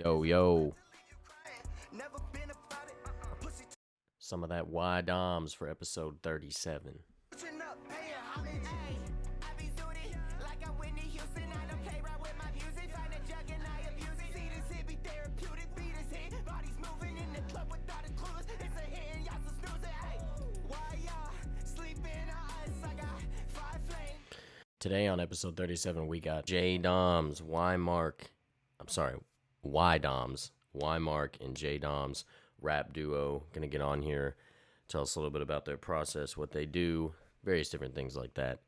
Yo, yo. Some of that WhyDoms for episode 37. Today on episode 37, we got WhyDoms, WhyDoms, Mark and WhyDoms, rap duo, gonna get on here, tell us a little bit about their process, what they do, various different things like that.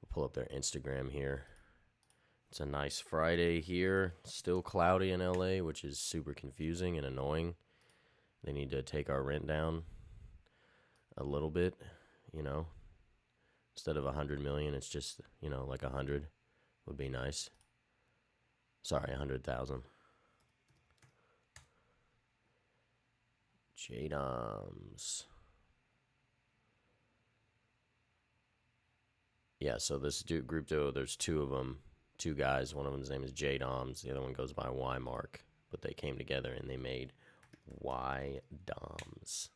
We'll pull up their Instagram here. It's a nice Friday here, still cloudy in LA, which is super confusing and annoying. They need to take our rent down a little bit, you know. Instead of 100 million, it's just, like 100 would be nice. Sorry, 100,000. WhyDoms. Yeah, so this group duo, there's two of them, two guys. One of them's name is WhyDoms. The other one goes by Mark. But they came together and they made WhyDoms. Let's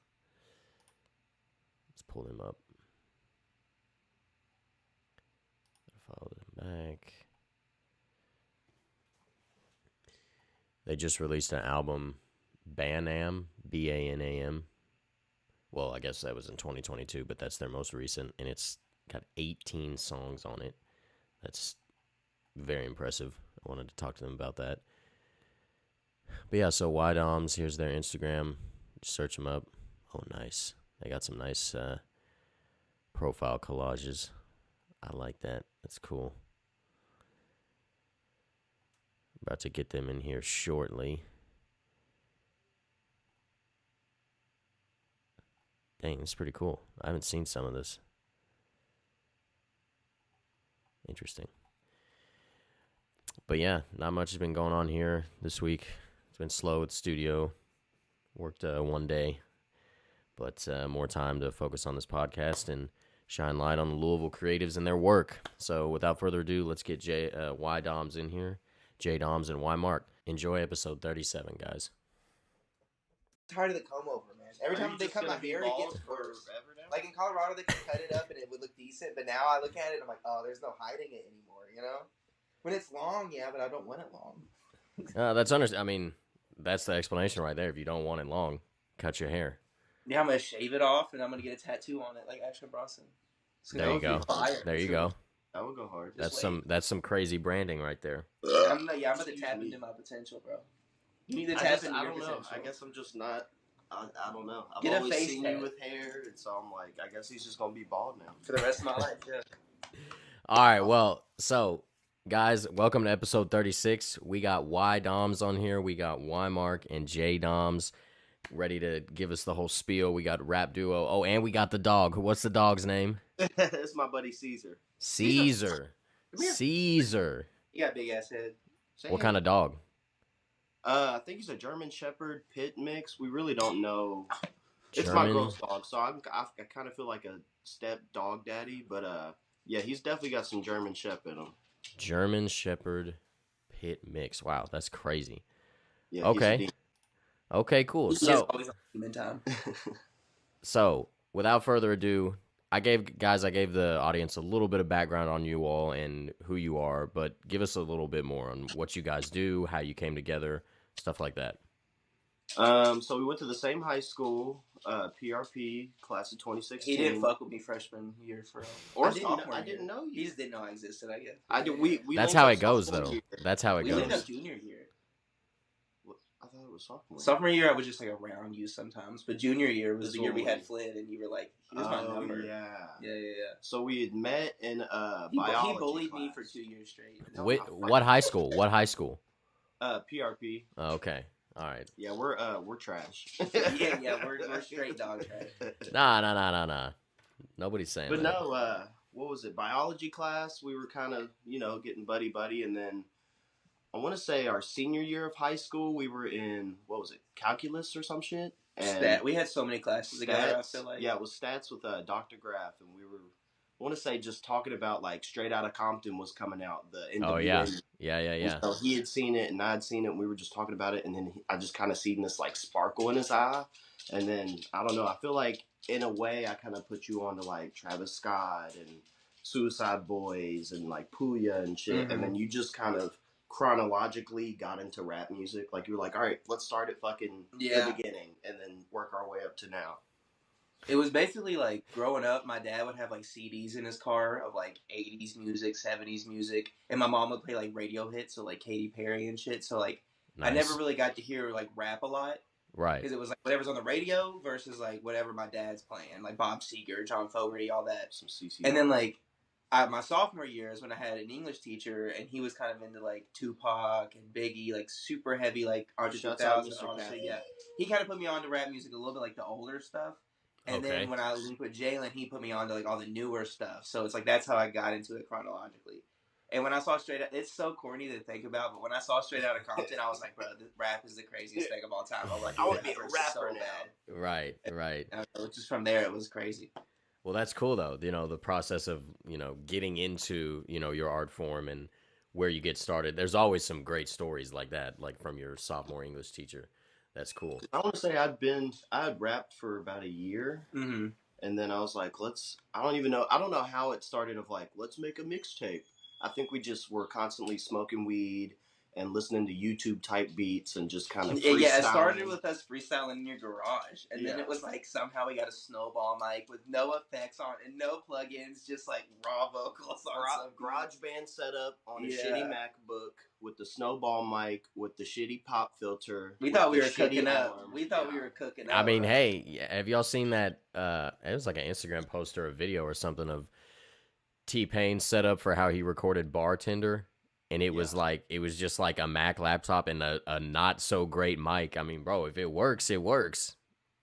pull them up. Follow them back. They just released an album, Banam, B-A-N-A-M. Well, I guess that was in 2022, but that's their most recent, and it's got 18 songs on it. That's very impressive. I wanted to talk to them about that. But yeah, so WhyDoms, here's their Instagram. Just search them up. Oh, nice. They got some nice profile collages. I like that. That's cool. About to get them in here shortly. Dang, it's pretty cool. I haven't seen some of this. Interesting. But yeah, not much has been going on here this week. It's been slow at the studio. Worked one day. But more time to focus on this podcast and shine light on the Louisville creatives and their work. So without further ado, let's get WhyDoms in here. WhyDoms and Mark. Enjoy episode 37, guys. Tired of the comb over, man. Every time they cut my hair, it gets worse. Like in Colorado, they could cut it up and it would look decent, but now I look at it and I'm like, oh, there's no hiding it anymore, you know? When it's long, yeah, but I don't want it long. That's the explanation right there. If you don't want it long, cut your hair. Yeah, I'm going to shave it off and I'm going to get a tattoo on it like Action Bronson. There you go. There you go. That would go hard. That's some crazy branding right there. I'm about to tap into my potential, bro. You need to tap into your potential. I guess I'm just not. I don't know. I've Get always seen you with hair, and so I'm like, I guess he's just gonna be bald now for the rest of my life. Yeah. All right. Well, so guys, welcome to episode 36. We got WhyDoms on here. We got Mark and WhyDoms ready to give us the whole spiel. We got rap duo. Oh, and we got the dog. What's the dog's name? It's my buddy Caesar. Caesar. You got a big ass head. What kind of dog? I think he's a German Shepherd pit mix. We really don't know. It's my girl's dog, so I kind of feel like a step dog daddy. But yeah, he's definitely got some German Shepherd in him. German Shepherd pit mix. Wow, that's crazy. Yeah, okay. Okay, cool. So, so without further ado, I gave the audience a little bit of background on you all and who you are, but give us a little bit more on what you guys do, how you came together, stuff like that. So we went to the same high school, PRP, class of 2016. He didn't fuck with me freshman year or sophomore. I didn't know. He just didn't know I existed, I guess. I did. We That's how it goes, though. That's how it goes. We linked up junior year. I thought it was sophomore. Sophomore year, I was just like around you sometimes, but junior year was the year we had Flynn, and you were like, "Here's my number." Yeah. So we had met in biology. He bullied class. me for 2 years straight. What high school? What high school? PRP. Okay. All right. Yeah, we're trash. yeah, we're straight dog trash. Nah. Nobody's saying that. But no, what was it? Biology class. We were kind of, getting buddy, and then I want to say our senior year of high school, we were in, what was it, calculus or some shit? And we had so many classes together, I feel like. Yeah, it was stats with Dr. Graff, and want to say just talking about like Straight Outta Compton was coming out. The NWA. Oh yeah, yeah. So he had seen it and I had seen it. And we were just talking about it, and then I just kind of seen this like sparkle in his eye, and then I don't know. I feel like in a way I kind of put you on to like Travis Scott and Suicide Boys and like Puya and shit, and then you just kind of chronologically got into rap music. Like you were like, all right, let's start at fucking the beginning and then work our way up to now. It was basically like growing up, my dad would have like CDs in his car of like 80s music, 70s music, and my mom would play like radio hits, so like Katy Perry and shit. So like I never really got to hear like rap a lot. Right. Because it was like whatever's on the radio versus like whatever my dad's playing, like Bob Seger, John Fogerty, all that. Some CC. And then like my sophomore year is when I had an English teacher, and he was kind of into like Tupac and Biggie, like super heavy, like Andre 3000 and all that shit. Yeah, he kind of put me on to rap music a little bit, like the older stuff. And then when I linked with Jalen, he put me on to like all the newer stuff. So it's like that's how I got into it chronologically. And when I saw Straight Out, it's so corny to think about, but when I saw Straight Outta Compton, I was like, bro, rap is the craziest thing of all time. I was like, I want to be a rapper now. Right. And just from there, it was crazy. Well, that's cool though. You know, the process of, you know, getting into, you know, your art form and where you get started. There's always some great stories like that, like from your sophomore English teacher. That's cool. I want to say I had rapped for about a year. Mm-hmm. And then I was like, I don't know how it started of like, let's make a mixtape. I think we just were constantly smoking weed and listening to YouTube type beats and just kind of freestyling. Yeah, it started with us freestyling in your garage. And then it was like somehow we got a snowball mic with no effects on and no plugins, just like raw vocals on garage band setup on a shitty MacBook with the snowball mic with the shitty pop filter. We thought we were cooking up. We thought we were cooking up. I mean, hey, have y'all seen that? It was like an Instagram post or a video or something of T-Pain's setup for how he recorded Bartender. And it was like, it was just like a Mac laptop and a not so great mic. I mean, bro, if it works, it works.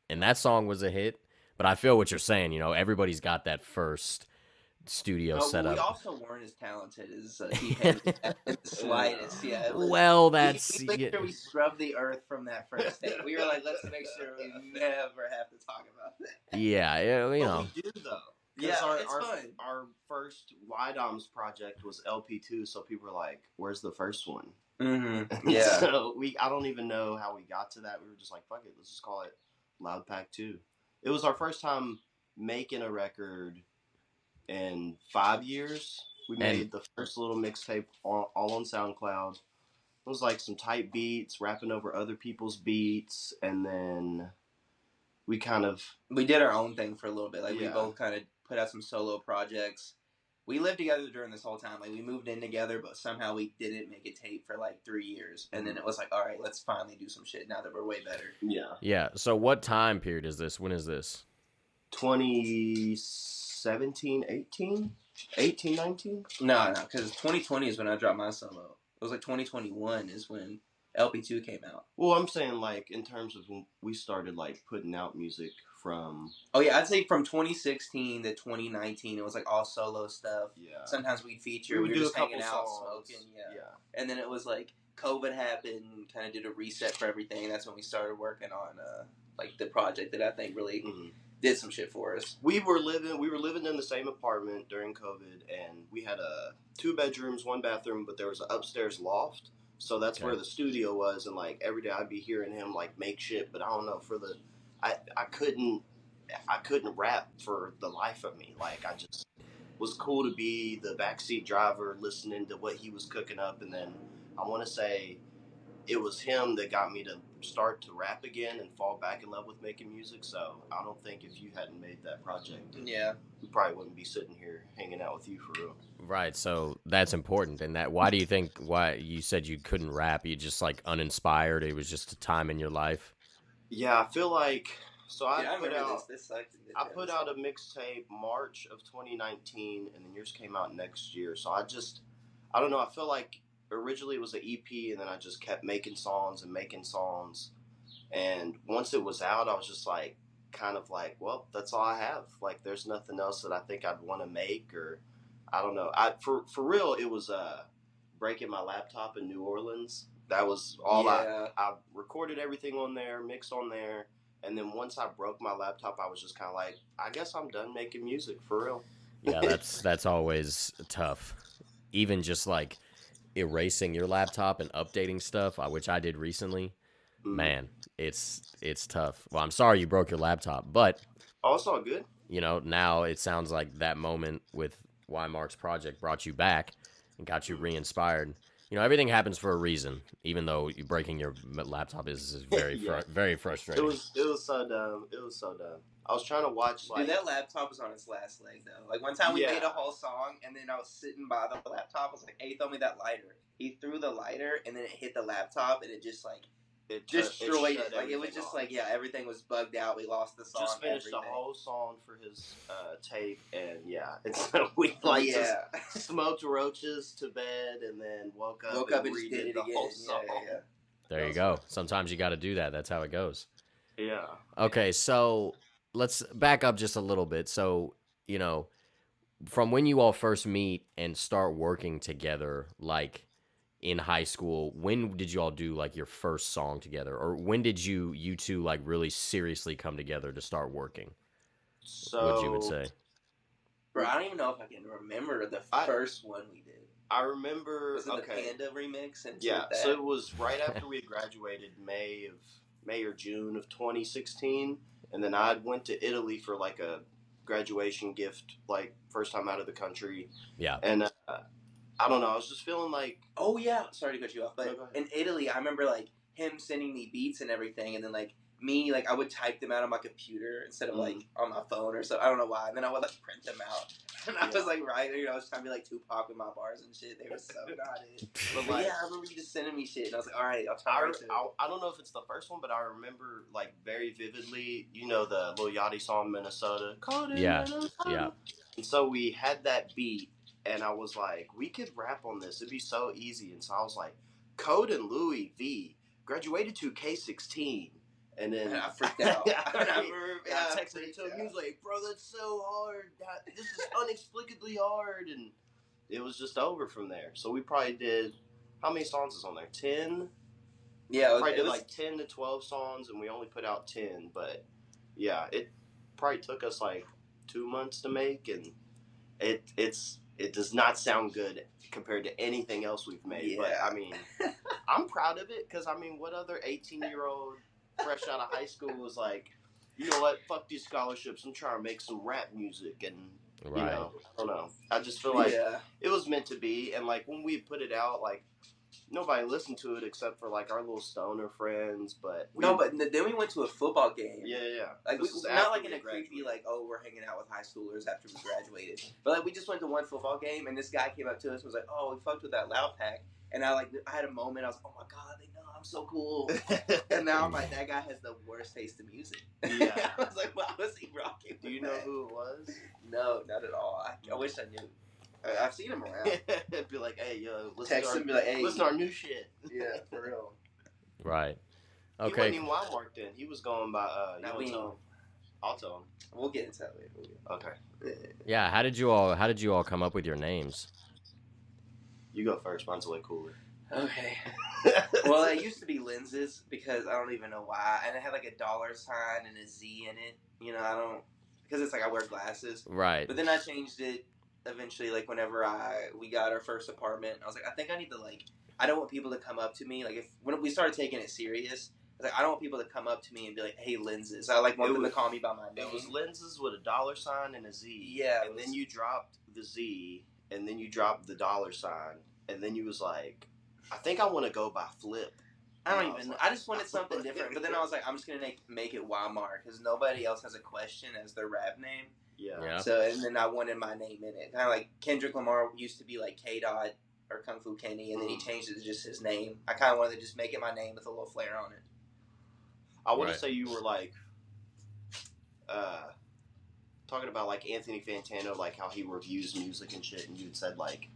And that song was a hit. But I feel what you're saying. You know, everybody's got that first studio setup. We also weren't as talented as T-Pain in the slightest. Yeah. Well, that's... We made sure we scrubbed the earth from that first tape. We were like, let's make sure we never have to talk about that. Yeah, you know. But we do, though. Yeah, it's fun. Our first WhyDoms project was LP2, so people were like, "Where's the first one?" Mm-hmm. Yeah. So I don't even know how we got to that. We were just like, "Fuck it, let's just call it Loud Pack 2." It was our first time making a record in 5 years. We made the first little mixtape all on SoundCloud. It was like some tight beats, rapping over other people's beats, and then we did our own thing for a little bit. Like we both kind of put out some solo projects. We lived together during this whole time. Like we moved in together, but somehow we didn't make a tape for like 3 years. And then it was like, all right, let's finally do some shit now that we're way better. Yeah. Yeah. So what time period is this? When is this? 2017, 18? 18, 19? No, because 2020 is when I dropped my solo. It was like 2021 is when LP2 came out. Well, I'm saying like in terms of when we started like putting out music from... Oh yeah, I'd say from 2016 to 2019 it was like all solo stuff. Yeah. Sometimes we'd feature, we were just hanging out, smoking. Yeah. And then it was like COVID happened, kind of did a reset for everything. That's when we started working on like the project that I think really did some shit for us. We were living in the same apartment during COVID, and we had 2 bedrooms, 1 bathroom, but there was an upstairs loft. So that's where the studio was, and like every day I'd be hearing him like make shit, but I don't know, I couldn't rap for the life of me. Like I just was cool to be the backseat driver listening to what he was cooking up, and then I want to say it was him that got me to start to rap again and fall back in love with making music. So I don't think if you hadn't made that project, we probably wouldn't be sitting here hanging out with you for real. Right. So that's important. And why do you think you said you couldn't rap? You just like uninspired. It was just a time in your life. Yeah, I feel like I put out a mixtape March of 2019, and then yours came out next year. So I don't know. I feel like originally it was an EP, and then I just kept making songs. And once it was out, I was just like, kind of like, well, that's all I have. Like, there's nothing else that I think I'd want to make, or I don't know. For real, it was breaking my laptop in New Orleans. That was all I recorded everything on there, mixed on there. And then once I broke my laptop, I was just kind of like, I guess I'm done making music for real. Yeah, that's always tough. Even just like erasing your laptop and updating stuff, which I did recently. Man, it's tough. Well, I'm sorry you broke your laptop, but Oh, it's all good. now it sounds like that moment with Y Mark's project brought you back and got you re-inspired. Everything happens for a reason. Even though you breaking your laptop is very Yeah. very frustrating. It was so dumb. It was so dumb. I was trying to watch like. Dude, that laptop was on its last leg though. Like one time we made a whole song, and then I was sitting by the laptop. I was like, "Hey, throw me that lighter." He threw the lighter, and then it hit the laptop, and it just like destroyed it. Like it was just like everything was bugged out. We lost the song. Just finished everything. the whole song for his tape, and it's we just smoked roaches to bed, and then woke up and just did it the again. whole song. There you go. Sometimes you got to do that. That's how it goes. Yeah. Okay, so let's back up just a little bit. So, from when you all first meet and start working together, like in high school, when did you all do like your first song together? Or when did you two like really seriously come together to start working? So, what you would say? Bro, I don't even know if I can remember the first one we did. I remember was it the Panda remix and so it was right after we had graduated, May or June of 2016, and then I went to Italy for like a graduation gift, like first time out of the country. Yeah. And I don't know, I was just feeling like, oh yeah, sorry to cut you off, but in Italy I remember like him sending me beats and everything, and then like me, like I would type them out on my computer instead of like on my phone or so. I don't know why. And then I would like print them out, and I was like writing. I was trying to be like Tupac with my bars and shit. They were so not it. But like, yeah, I remember you just sending me shit, and I was like, all right, I'll try. I don't know if it's the first one, but I remember like very vividly. The Lil Yachty song Minnesota. Yeah. Minnesota. Yeah. And so we had that beat, and I was like, we could rap on this. It'd be so easy. And so I was like, Code and Louis V graduated to K-16. And then I freaked out. I texted him to him. He was like, "Bro, that's so hard. This is inexplicably hard." And it was just over from there. So we probably did. How many songs is on there? 10. Yeah, probably did like 10 to 12 songs, and we only put out 10. But yeah, it probably took us like 2 months to make, and it does not sound good compared to anything else we've made. Yeah. But I mean, I'm proud of it because I mean, what other 18-year-old fresh out of high school was like, you know what, fuck these scholarships, I'm trying to make some rap music, and I don't know, I just feel like it was meant to be. And like when we put it out, like nobody listened to it except for like our little stoner friends. But then we went to a football game. Yeah. Like not like in a creepy like, oh, we're hanging out with high schoolers after we graduated, but like we just went to one football game, and this guy came up to us and was like, oh, we fucked with that Loud Pack. And I had a moment. I was like, oh my god, they know I'm so cool. And now I'm like, that guy has the worst taste in music. Yeah. I was like, why was he rocking? Do you know who it was? No, not at all. I wish I knew. I've seen him around. Be like, hey, yo, text him, be like, hey, listen to our new shit. Yeah, for real. Right. Okay. He wasn't even Walmart then. He was going by. I'll tell him. We'll get into that later. Okay. Yeah. How did you all come up with your names? You go first. Mine's way cooler. Okay. Well, it used to be lenses because I don't even know why, and it had like a dollar sign and a Z in it. Because it's like I wear glasses. Right. But then I changed it eventually. Like whenever we got our first apartment, I was like, I think I need to I don't want people to come up to me. Like when we started taking it serious, I was like, I don't want people to come up to me and be like, hey, lenses. I want them to call me by my name. It was lenses with a dollar sign and a Z. Yeah. And then you dropped the Z. And then you dropped the dollar sign, and then you was like, I think I want to go by Flip. I just wanted something different. But then I was like, I'm just going to make it Walmart because nobody else has a question as their rap name. Yeah. So, and then I wanted my name in it. Kind of like Kendrick Lamar used to be like K-Dot or Kung Fu Kenny, and then he changed it to just his name. I kind of wanted to just make it my name with a little flair on it. I want to say you were like, talking about like Anthony Fantano, like how he reviews music and shit, and you had said like,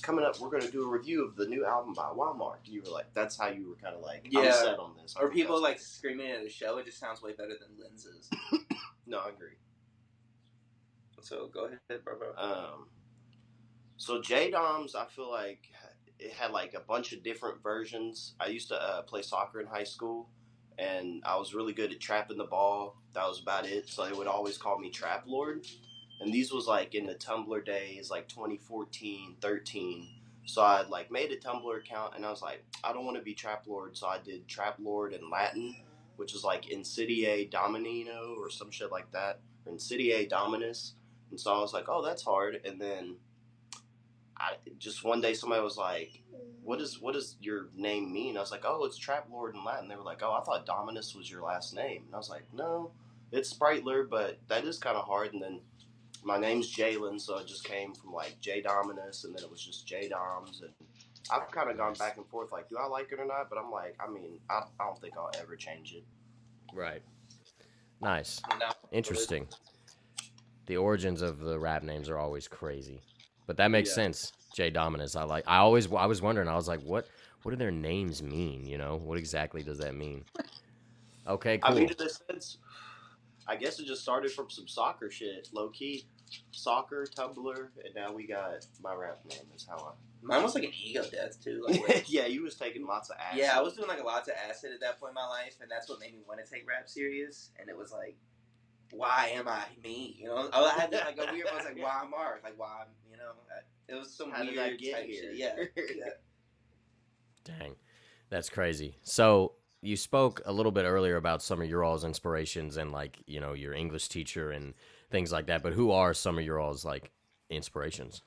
coming up we're going to do a review of the new album by Walmart. You were like, that's how you were kind of like, I'm set on this. Or people like screaming at a show, it just sounds way better than lenses. No, I agree. So go ahead, bro. So WhyDoms, I feel like it had like a bunch of different versions. I used to play soccer in high school, and I was really good at trapping the ball. That was about it. So they would always call me Trap Lord. And these was like in the Tumblr days, like 2014, 13. So I had like made a Tumblr account, and I was like, I don't want to be Trap Lord, so I did Trap Lord in Latin, which is like Insidiae Dominino or some shit like that, or Insidiae Dominus. And so I was like, oh, that's hard. And then just one day somebody was like, what does your name mean? I was like, oh, it's Trap Lord in Latin. They were like, oh, I thought Dominus was your last name. And I was like, no, it's Sprightler, but that is kind of hard. And then my name's Jalen, so it just came from like J Dominus, and then it was just J Doms. And I've kind of gone back and forth, like, do I like it or not? But I'm like, I mean, I don't think I'll ever change it. Right. Nice. Interesting. The origins of the rap names are always crazy, but that makes sense. J Dominus. I was wondering. I was like, what do their names mean? You know, what exactly does that mean? Okay, cool. I mean, in a sense, I guess it just started from some soccer shit, low key, soccer, Tumblr, and now we got my rap name. Is how I. Mine was like an ego death too. Like, yeah, you was taking lots of acid. Yeah, I was doing like lots of acid at that point in my life, and that's what made me want to take rap serious. And it was like, why am I me? You know, I had like a weird. I was like, why I'm Mark? Like, why? You know, it was some How weird did I get type here? shit. Yeah. Dang, that's crazy. So you spoke a little bit earlier about some of your all's inspirations and like, you know, your English teacher and things like that. But who are some of your all's like inspirations?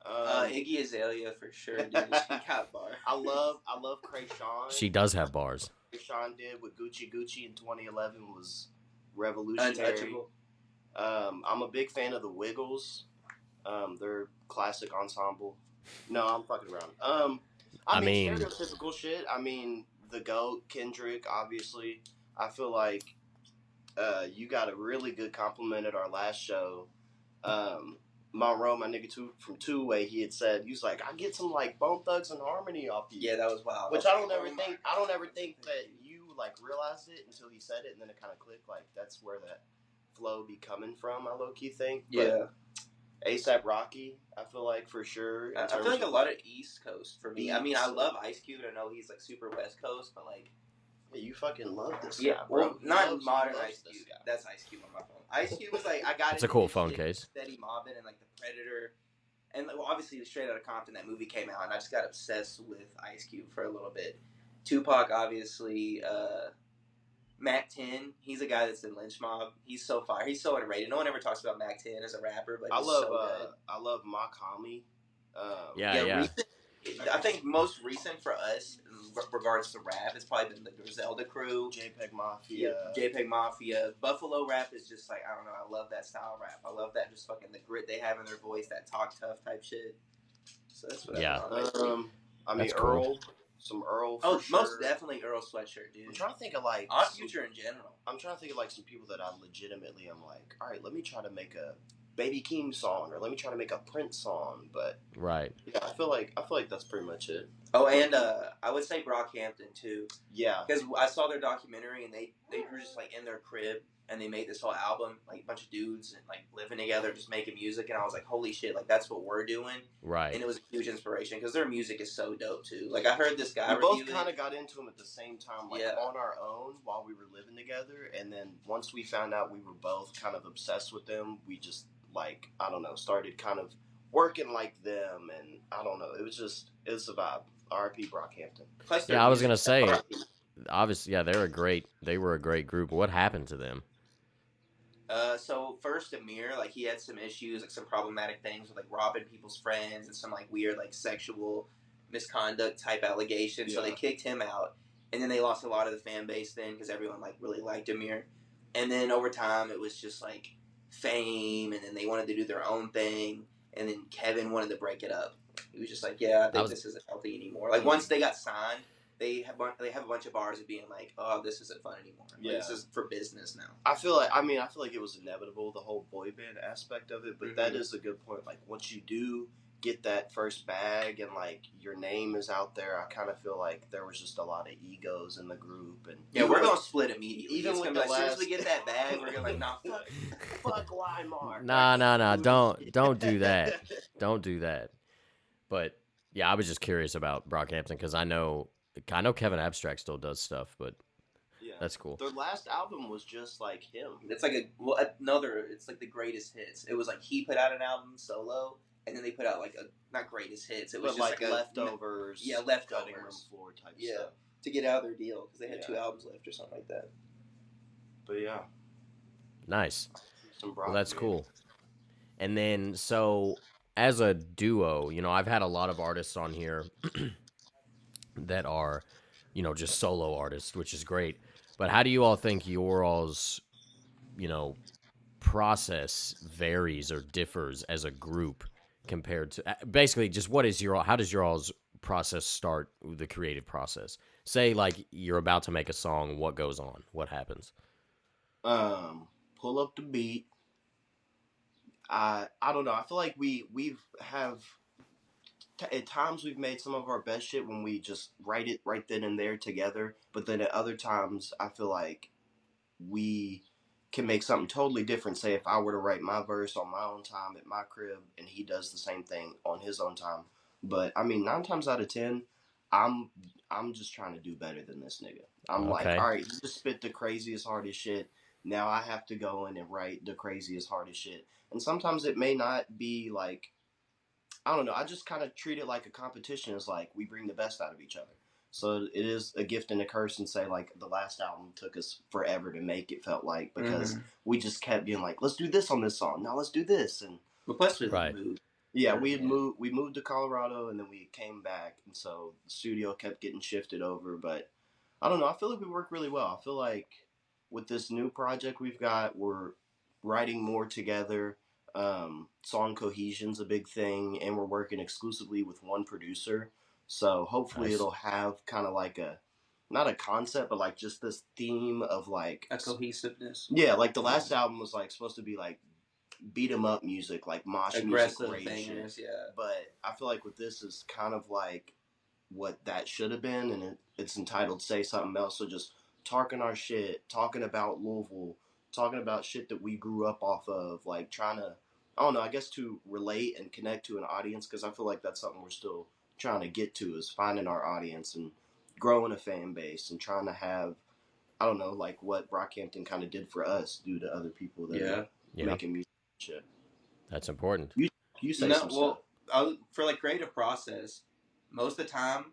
Iggy Azalea for sure, dude. She got bars. I love Krayshawn. She does have bars. Krayshawn did with Gucci in 2011 was revolutionary. Untouchable. I'm a big fan of the Wiggles. They're classic ensemble. No, I'm fucking around. I mean stereotypical shit. I mean the GOAT, Kendrick, obviously. I feel like you got a really good compliment at our last show. Monroe, my nigga from Two Way, he had said, he was like, I get some like Bone Thugs and Harmony off you. Yeah, that was wild. Which I don't ever think that you like realized it until he said it, and then it kind of clicked. Like that's where that flow be coming from. I low key think. Yeah. But ASAP Rocky, I feel like for sure. I feel like a lot of East Coast for me. I mean, I love Ice Cube, and I know he's like super West Coast, but like. Yeah, you fucking love this guy, bro. Well, not modern Ice Cube. That's Ice Cube on my phone. Ice Cube was like, I got it. It's a cool phone case. Steady Mobbin' and like The Predator. And like, well, obviously, Straight Outta Compton, that movie came out, and I just got obsessed with Ice Cube for a little bit. Tupac, obviously. Mac 10, he's a guy that's in Lynch Mob. He's so fire. He's so underrated. No one ever talks about Mac 10 as a rapper, but he's so good. I love Makami. Yeah. I think most recent for us in regards to rap has probably been the Griselda crew, JPEG Mafia. JPEG Mafia. Buffalo rap is just like, I don't know, I love that style of rap. I love that just fucking the grit they have in their voice, that talk tough type shit. So that's what I mean, cool. Earl. Some Earl. Oh, sure. Most definitely Earl Sweatshirt, dude. I'm trying to think of like Future in general. I'm trying to think of like some people that I legitimately am like, all right, let me try to make a Baby Keem song, or let me try to make a Prince song. But right, yeah, I feel like that's pretty much it. Oh, and I would say Brockhampton too. Yeah, because I saw their documentary, and they were just like in their crib, and they made this whole album, like a bunch of dudes and like living together, just making music, and I was like, holy shit, like that's what we're doing. Right. And it was a huge inspiration because their music is so dope too. Like I heard this guy. We both kind of got into them at the same time, like on our own while we were living together, and then once we found out we were both kind of obsessed with them, we just like, I don't know, started kind of working like them, and I don't know, it was a vibe. R.I.P. Brockhampton. Yeah, I was gonna say, obviously, yeah, they were a great group. What happened to them? So first Amir, like he had some issues, like some problematic things with like robbing people's friends and some like weird like sexual misconduct type allegations. Yeah. So they kicked him out, and then they lost a lot of the fan base then because everyone like really liked Amir. And then over time it was just like fame, and then they wanted to do their own thing, and then Kevin wanted to break it up. He was just like, yeah, I think this isn't healthy anymore. Like once they got signed, they have a bunch of bars of being like, oh, this isn't fun anymore. Like, this is for business now. I feel like it was inevitable, the whole boy band aspect of it, but that is a good point. Like once you do get that first bag and like your name is out there, I kind of feel like there was just a lot of egos in the group, and we're gonna split immediately. Even with as soon as we get that bag, we're gonna like, nah, fuck Weimar. Nah, don't do that. Don't do that. But yeah, I was just curious about Brockhampton because I know Kevin Abstract still does stuff, but That's cool. Their last album was just like him. It's like it's like the greatest hits. It was like he put out an album solo, and then they put out like not greatest hits. It was just like leftovers. Yeah, leftovers. Cutting room floor type stuff. To get out of their deal because they had 2 albums left or something like that. But yeah. Nice. Well, that's cool. And then, so as a duo, I've had a lot of artists on here that are, just solo artists, which is great. But how do you all think your all's, process varies or differs as a group compared to basically just how does your all's process start, the creative process? Say like you're about to make a song, what goes on? What happens? Pull up the beat. I don't know. I feel like at times we've made some of our best shit when we just write it right then and there together. But then at other times, I feel like we can make something totally different. Say if I were to write my verse on my own time at my crib, and he does the same thing on his own time. But I mean, 9 times out of 10, I'm just trying to do better than this nigga. I'm like, all right, you just spit the craziest, hardest shit. Now I have to go in and write the craziest, hardest shit. And sometimes it may not be like, I don't know. I just kind of treat it like a competition. It's like we bring the best out of each other. So it is a gift and a curse. And say like the last album took us forever to make, it felt like, because we just kept being like, let's do this on this song. Now let's do this. And plus we moved. Yeah, we moved to Colorado, and then we came back. And so the studio kept getting shifted over. But I don't know. I feel like we work really well. I feel like with this new project we've got, we're writing more together. Song cohesion's a big thing, and we're working exclusively with one producer. So hopefully it'll have kind of like not a concept, but like just this theme of like a cohesiveness. Yeah, like the last album was like supposed to be like beat 'em up music, like mosh aggressive music, bangers, But I feel like with this is kind of like what that should have been, and it's entitled "Say Something Else." So just talking our shit, talking about Louisville, talking about shit that we grew up off of, like trying to, I don't know, I guess to relate and connect to an audience, because I feel like that's something we're still trying to get to, is finding our audience and growing a fan base and trying to have, I don't know, like what Brockhampton kind of did for us do to other people that are making music and shit. That's important. You say some stuff. For like creative process, most of the time,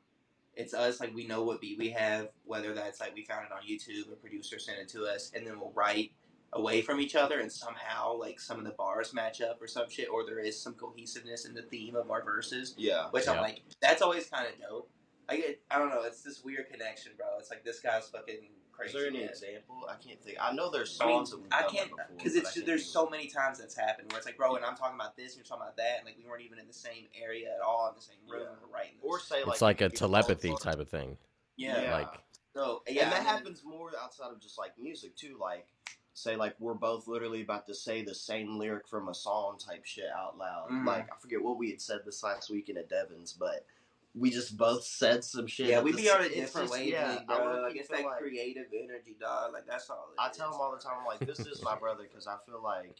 it's us, like, we know what beat we have, whether that's, like, we found it on YouTube, a producer sent it to us, and then we'll write away from each other, and somehow, like, some of the bars match up or some shit, or there is some cohesiveness in the theme of our verses. Yeah. Which I'm like, that's always kind of dope. I don't know, it's this weird connection, bro. It's like, this guy's fucking crazy. Is there any example? I can't think. I know there's songs that we've done before. Because there's so many times that's happened where it's like, bro, and I'm talking about this, and you're talking about that, and like we weren't even in the same area at all, in the same room, and we're writing this. Or say like it's like a telepathy type of thing. Yeah. Like, so and that happens more outside of just like music too. Like, say like we're both literally about to say the same lyric from a song type shit out loud. Like, I forget what we had said this last weekend at Devon's, but we just both said some shit. Yeah, we be on a different wavelength, bro. Like, it's that like, creative energy, dog. Like, that's all I tell him all the time, I'm like, this is my brother, because I feel like,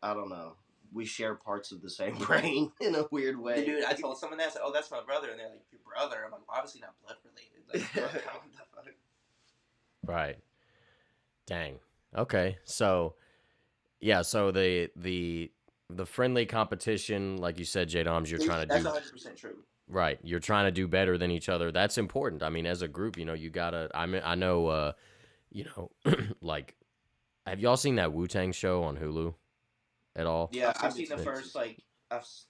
I don't know, we share parts of the same brain in a weird way. Dude, I told someone that, I said, oh, that's my brother. And they're like, your brother? I'm like, well, obviously not blood related. Like, right. Dang. Okay. So, yeah, so the friendly competition, like you said, WhyDoms, you're trying to do. That's 100% true. Right. You're trying to do better than each other. That's important. I mean, as a group, you gotta, I know, like, have y'all seen that Wu-Tang show on Hulu at all? Yeah, I've seen the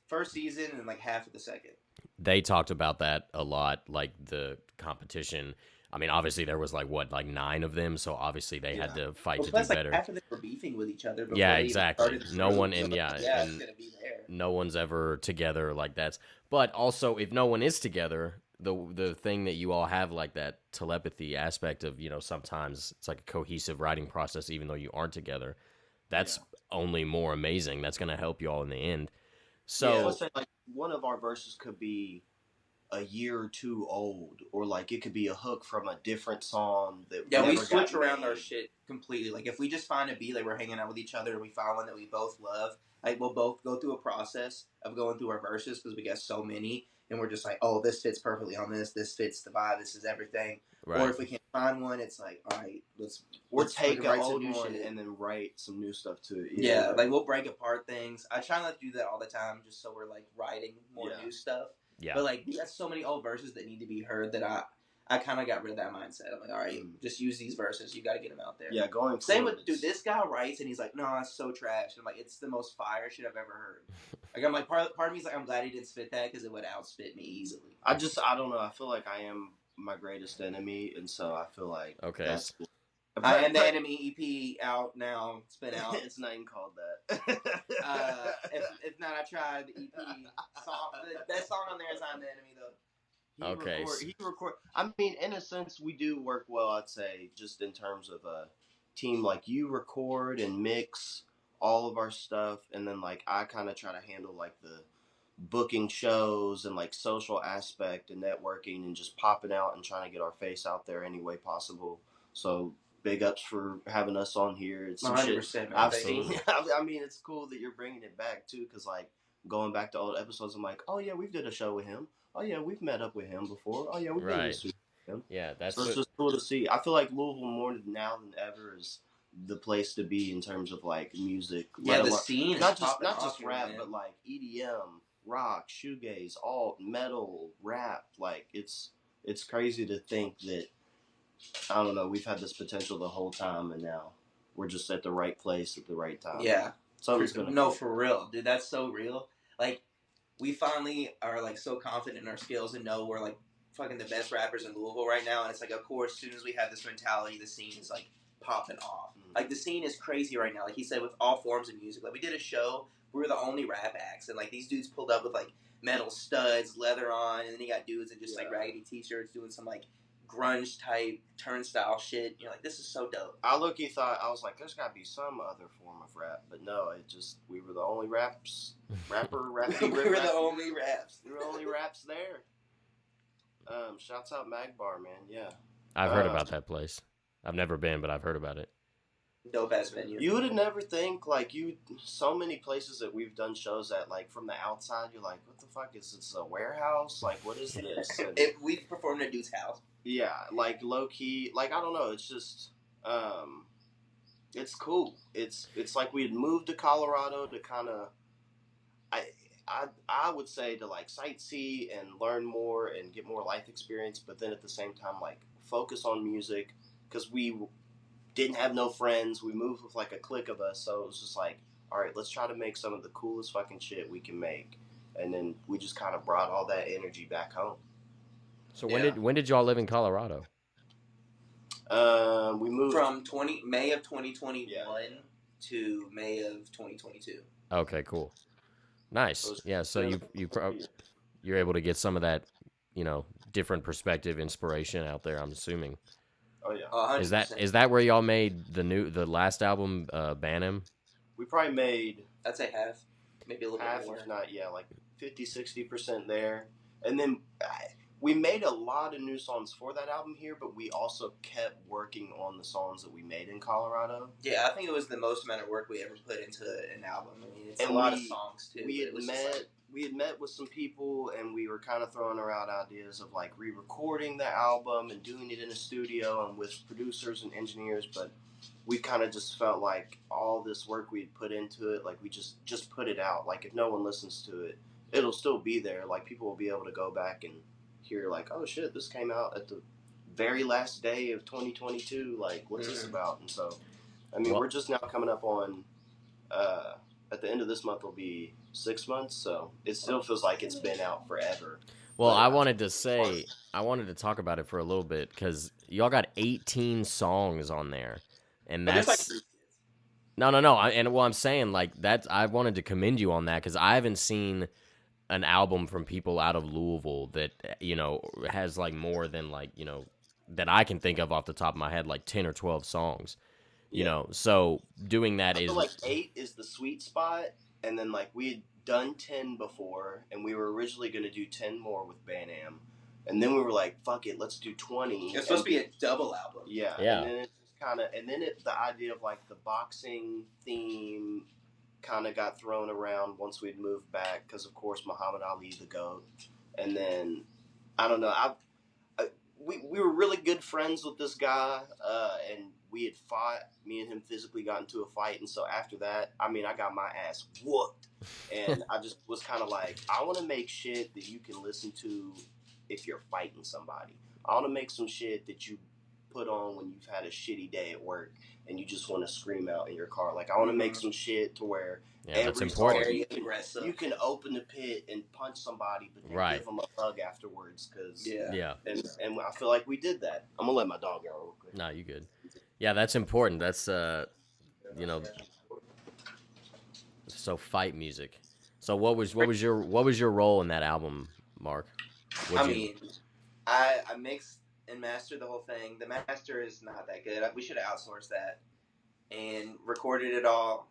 first season and like half of the second. They talked about that a lot, like the competition. I mean, obviously there was like 9 of them, so obviously they had to fight to do better. Half of them were beefing with each other. Yeah, exactly. No one, and and no one's ever together like that. But also, if no one is together, the thing that you all have, like that telepathy aspect of, sometimes it's like a cohesive writing process, even though you aren't together. That's only more amazing. That's going to help you all in the end. So, let's say like one of our verses could be a year or two old, or like it could be a hook from a different song that we switch around our shit completely. Like if we just find a beat, like we're hanging out with each other and we find one that we both love, like we'll both go through a process of going through our verses because we got so many, and we're just like, oh, this fits perfectly on this. This fits the vibe. This is everything. Right. Or if we can't find one, it's like, all right, let's take an write old some new one shit. and then write some new stuff to it. Yeah, like we'll break apart things. I try not to do that all the time, just so we're like writing more new stuff. Yeah. But like, we got so many old verses that need to be heard that I kind of got rid of that mindset. I'm like, all right, just use these verses. You got to get them out there. Yeah, going same with dude. This guy writes and he's like, no, it's so trash. And I'm like, it's the most fire shit I've ever heard. Like I'm like, part of me's like, I'm glad he didn't spit that because it would outspit me easily. I don't know. I feel like I am my greatest enemy, and so I feel like that's cool. I Am the Enemy EP out now. It's been out. It's not even called that. If not, I tried the EP song. The best song on there is I'm the Enemy though. He record. I mean, in a sense, we do work well. I'd say, just in terms of a team, like you record and mix all of our stuff, and then like I kind of try to handle like the booking shows and like social aspect and networking and just popping out and trying to get our face out there any way possible. So big ups for having us on here. It's some 100%, shit I've seen. I mean, it's cool that you're bringing it back too, because like going back to old episodes, I'm like, oh yeah, we've did a show with him. Oh yeah, we've met up with him before. Oh yeah, we've been with him. Yeah, so it's just cool to see. I feel like Louisville more now than ever is the place to be in terms of like music. Yeah, the scene not just rap, but like EDM, rock, shoegaze, alt, metal, rap. Like it's crazy to think that, I don't know, we've had this potential the whole time, and now we're just at the right place at the right time. Yeah, something's gonna for real, dude. That's so real. Like, we finally are like so confident in our skills and know we're like fucking the best rappers in Louisville right now. And it's like, of course, as soon as we have this mentality, the scene is like popping off. Like the scene is crazy right now. Like he said, with all forms of music. Like we did a show, we were the only rap acts, and like these dudes pulled up with like metal studs, leather on, and then you got dudes in just like raggedy t-shirts doing some like grunge type turnstile shit. You're like, this is so dope. I low-key thought, I was like, there's got to be some other form of rap, but no, we were the only we were the only raps. We were the only raps there. Shouts out Magbar, man. Yeah, I've heard about that place. I've never been, but I've heard about it. Dope ass venue. You would have never think, like, so many places that we've done shows at, like, from the outside, you're like, what the fuck is this, a warehouse? Like, what is this? If we performed at a dude's house. Yeah, like, low-key, like, I don't know, it's just, it's cool. It's like we had moved to Colorado to kind of, I would say to, like, sightsee and learn more and get more life experience, but then at the same time, like, focus on music, because we didn't have no friends. We moved with like a clique of us, so it was just like, all right, let's try to make some of the coolest fucking shit we can make, and then we just kind of brought all that energy back home. So when did y'all live in Colorado? We moved from May of 2021 to May of 2022. Okay, cool, nice. Yeah, so you're able to get some of that, different perspective, inspiration out there. I'm assuming. Oh yeah. 100%. Is that where y'all made the last album, Banham? We probably made, I'd say half, maybe a little bit more. If not, like 50-60% there. And then we made a lot of new songs for that album here, but we also kept working on the songs that we made in Colorado. Yeah, I think it was the most amount of work we ever put into an album. I mean, it's a lot of songs too. We had met with some people, and we were kind of throwing around ideas of like re-recording the album and doing it in a studio and with producers and engineers, but we kind of just felt like all this work we'd put into it, like we just put it out. Like if no one listens to it, it'll still be there. Like people will be able to go back and hear like, oh shit, this came out at the very last day of 2022. Like what's this about? And so, I mean, we're just now coming up on, at the end of this month will be 6 months, so it still feels like it's been out forever. Well, I wanted to talk about it for a little bit, because y'all got 18 songs on there, and that's no. I'm saying like that. I wanted to commend you on that, because I haven't seen an album from people out of Louisville that has like more than like that I can think of off the top of my head, like 10 or 12 songs. So doing that I feel like 8 is the sweet spot, and then like we had done 10 before, and we were originally going to do 10 more with Banham, and then we were like, fuck it, let's do 20. It's supposed to be a double album. Yeah. And then it's kind of, the idea of like the boxing theme kind of got thrown around once we'd moved back because, of course, Muhammad Ali, the GOAT. And then, I don't know, we were really good friends with this guy, and we had fought. Me and him physically got into a fight, and so after that, I mean, I got my ass whooped. And I just was kind of like, I want to make shit that you can listen to if you're fighting somebody. I want to make some shit that you put on when you've had a shitty day at work and you just want to scream out in your car. Like, I want to make some shit to where that's important. You can open the pit and punch somebody, but then give them a hug afterwards. And I feel like we did that. I'm gonna let my dog out real quick. No, you good. Yeah, that's important. That's so fight music. So what was your role in that album, Mark? I mixed and mastered the whole thing. The master is not that good. We should have outsourced that and recorded it all.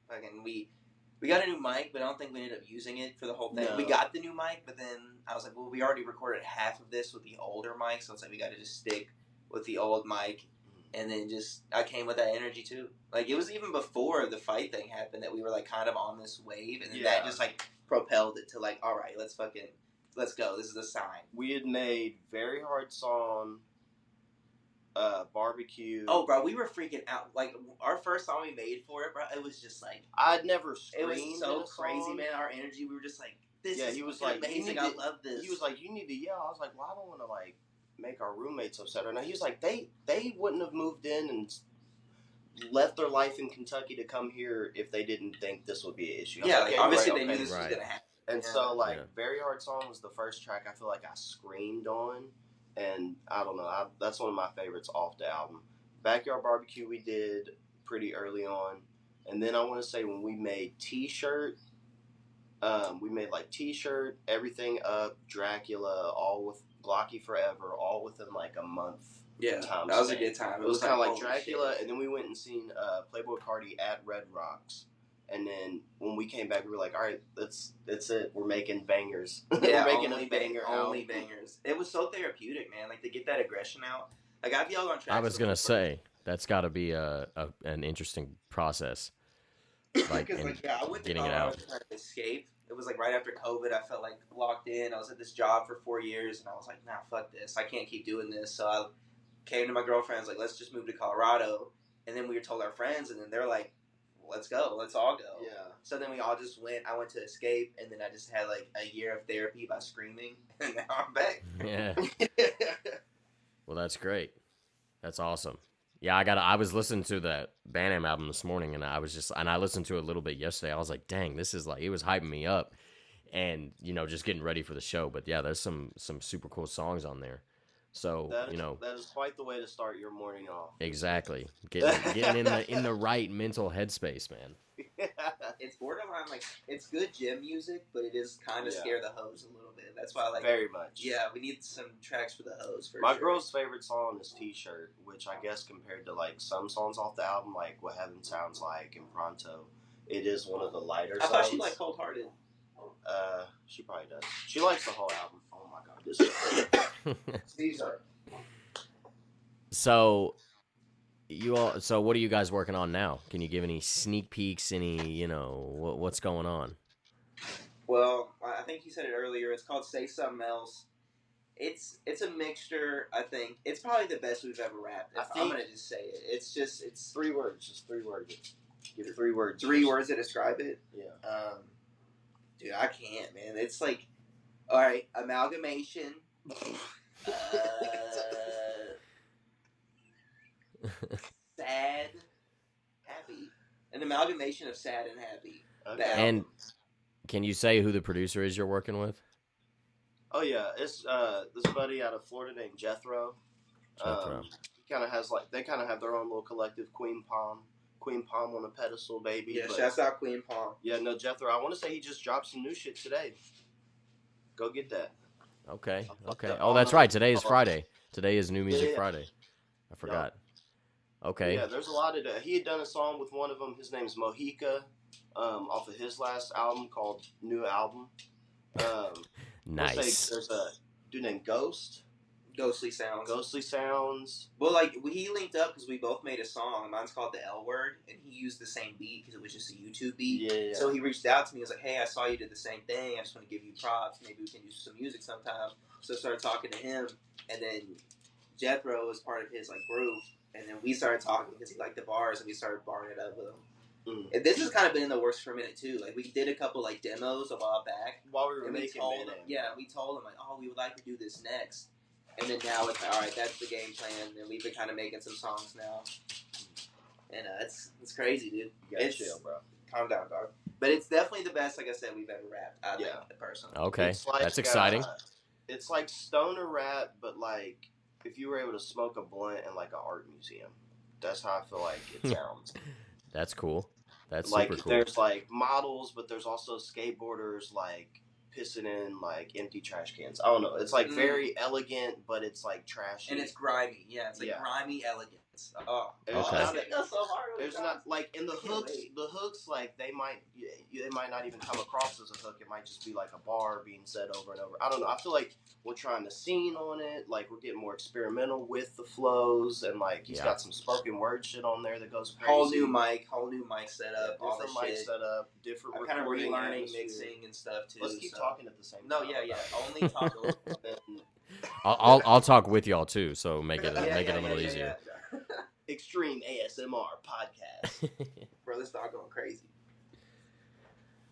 Fucking we got a new mic, but I don't think we ended up using it for the whole thing. No. We got the new mic, but then I was like, well, we already recorded half of this with the older mic, so it's like we got to just stick with the old mic. And then I came with that energy too. Like, it was even before the fight thing happened that we were like kind of on this wave, and then that just like propelled it to like, all right, let's go. This is a sign. We had made Very Hard Song, Barbecue. Oh, bro, we were freaking out. Like, our first song we made for it, bro, it was just like, I'd never screamed. It was so crazy, man. Our energy, we were just like, this is he was like, amazing. I love this. He was like, you need to yell. I was like, well, I don't want to like make our roommates upset or not. He was like, they wouldn't have moved in and left their life in Kentucky to come here if they didn't think this would be an issue. Yeah, like, obviously they knew this was gonna happen. And so, like, Very Hard Song was the first track I feel like I screamed on. And I don't know, that's one of my favorites off the album. Backyard Barbecue we did pretty early on. And then I want to say when we made T-Shirt, we made, like, T-Shirt, Everything Up, Dracula, all with Glocky Forever, all within, like, a month. Yeah, that was a good time. It was kind of like Dracula, and then we went and seen Playboy Cardi at Red Rocks. And then when we came back, we were like, all right, that's it. We're making bangers. Yeah, we're making only bangers. It was so therapeutic, man. Like, to get that aggression out. Like, I've yelled on tracks. I was going to say, that's got to be an interesting process. Like, I went to Colorado trying to escape. It was like right after COVID. I felt like locked in. I was at this job for 4 years, and I was like, nah, fuck this. I can't keep doing this. So I came to my girlfriends, like, let's just move to Colorado. And then we told our friends, and then they're like, let's go. Let's all go. Yeah. So then we all just went. I went to escape, and then I just had like a year of therapy by screaming, and now I'm back. Yeah. Well, that's great. That's awesome. Yeah, I was listening to that Band album this morning, and I listened to it a little bit yesterday. I was like, dang, this is like, it was hyping me up, and just getting ready for the show. But yeah, there's some super cool songs on there. So that is quite the way to start your morning off. Exactly, getting in the right mental headspace, man. It's borderline like, it's good gym music, but it is kind of scare the hose a little bit. That's why I like very much. Yeah, we need some tracks for the hose. My girl's favorite song is T-Shirt, which I guess compared to like some songs off the album, like What Heaven Sounds Like and Pronto, it is one of the lighter songs. I thought she liked Cold Hearted. She probably does. She likes the whole album. Oh my god, this is Caesar. So what are you guys working on now? Can you give any sneak peeks? Any what's going on? Well, I think you said it earlier. It's called Say Something Else. It's a mixture. I think it's probably the best we've ever rapped. I'm gonna just say it. It's 3 words. Just 3 words. Give it 3 words. 3 words to describe it. Yeah. Dude, I can't, man. It's like, all right, amalgamation. Sad, happy. An amalgamation of sad and happy. Okay. And can you say who the producer is you're working with? Oh yeah, it's this buddy out of Florida named Jethro. He kind of has they kind of have their own little collective, Queen Palm on a pedestal, baby. Yeah, shouts out Queen Palm. Yeah, no, Jethro. I want to say he just dropped some new shit today. Go get that. Okay. Oh, that's right. Today is Friday. Today is New Music Friday. I forgot. Yep. Okay. Yeah, there's a lot of that. He had done a song with one of them. His name's Mojica, off of his last album called New Album. Nice. There's a dude named Ghost. Ghostly Sounds. Ghostly Sounds. Well, like he linked up because we both made a song. Mine's called The L Word, and he used the same beat because it was just a YouTube beat. Yeah. So he reached out to me. He was like, "Hey, I saw you did the same thing. I just want to give you props. Maybe we can do some music sometime." So I started talking to him, and then Jethro was part of his like group, and then we started talking because he liked the bars, and we started barring it up with him. And this has kind of been in the works for a minute too. Like we did a couple like demos a while back while we were making. We told him like, "Oh, we would like to do this next." And then now it's like, all right, that's the game plan. And we've been kind of making some songs now. And it's crazy, dude. You gotta chill, bro. Calm down, dog. But it's definitely the best, like I said, we've ever rapped. I think, personally. Okay, like, that's exciting. It's like stoner rap, but like if you were able to smoke a blunt in like an art museum. That's how I feel like it sounds. That's cool. That's like, super cool. There's like models, but there's also skateboarders like pissing in like empty trash cans. I don't know. It's like very elegant, but it's like trashy. And it's grimy. Yeah, it's like grimy elegance. Oh, okay. That's so hard. There's not like in the hooks. The hooks like they might not even come across as a hook. It might just be like a bar being said over and over. I don't know. I feel like we're trying to scene on it. Like we're getting more experimental with the flows, and like he's got some spoken word shit on there that goes crazy. Whole new mic setup, all the mic setup, different. I'm kind of relearning mixing and stuff too. Let's keep talking at the same time. No, yeah. Only talk a little bit. I'll talk with y'all too, so make it a little easier. Extreme ASMR podcast. Bro, this dog going crazy.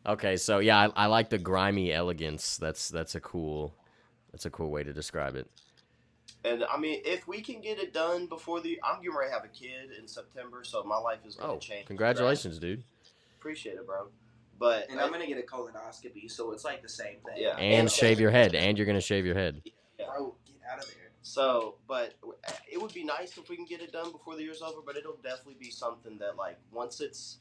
Okay, so yeah, I like the grimy elegance. That's a cool way to describe it. And I mean, if we can get it done before I'm getting ready to have a kid in September, so my life is going to change. Congratulations, dude. Appreciate it, bro. But I'm going to get a colonoscopy, so it's like the same thing. Yeah. And shave your head, and you're going to shave your head. Yeah. Bro, get out of there. So, but it would be nice if we can get it done before the year's over, but it'll definitely be something that like once it's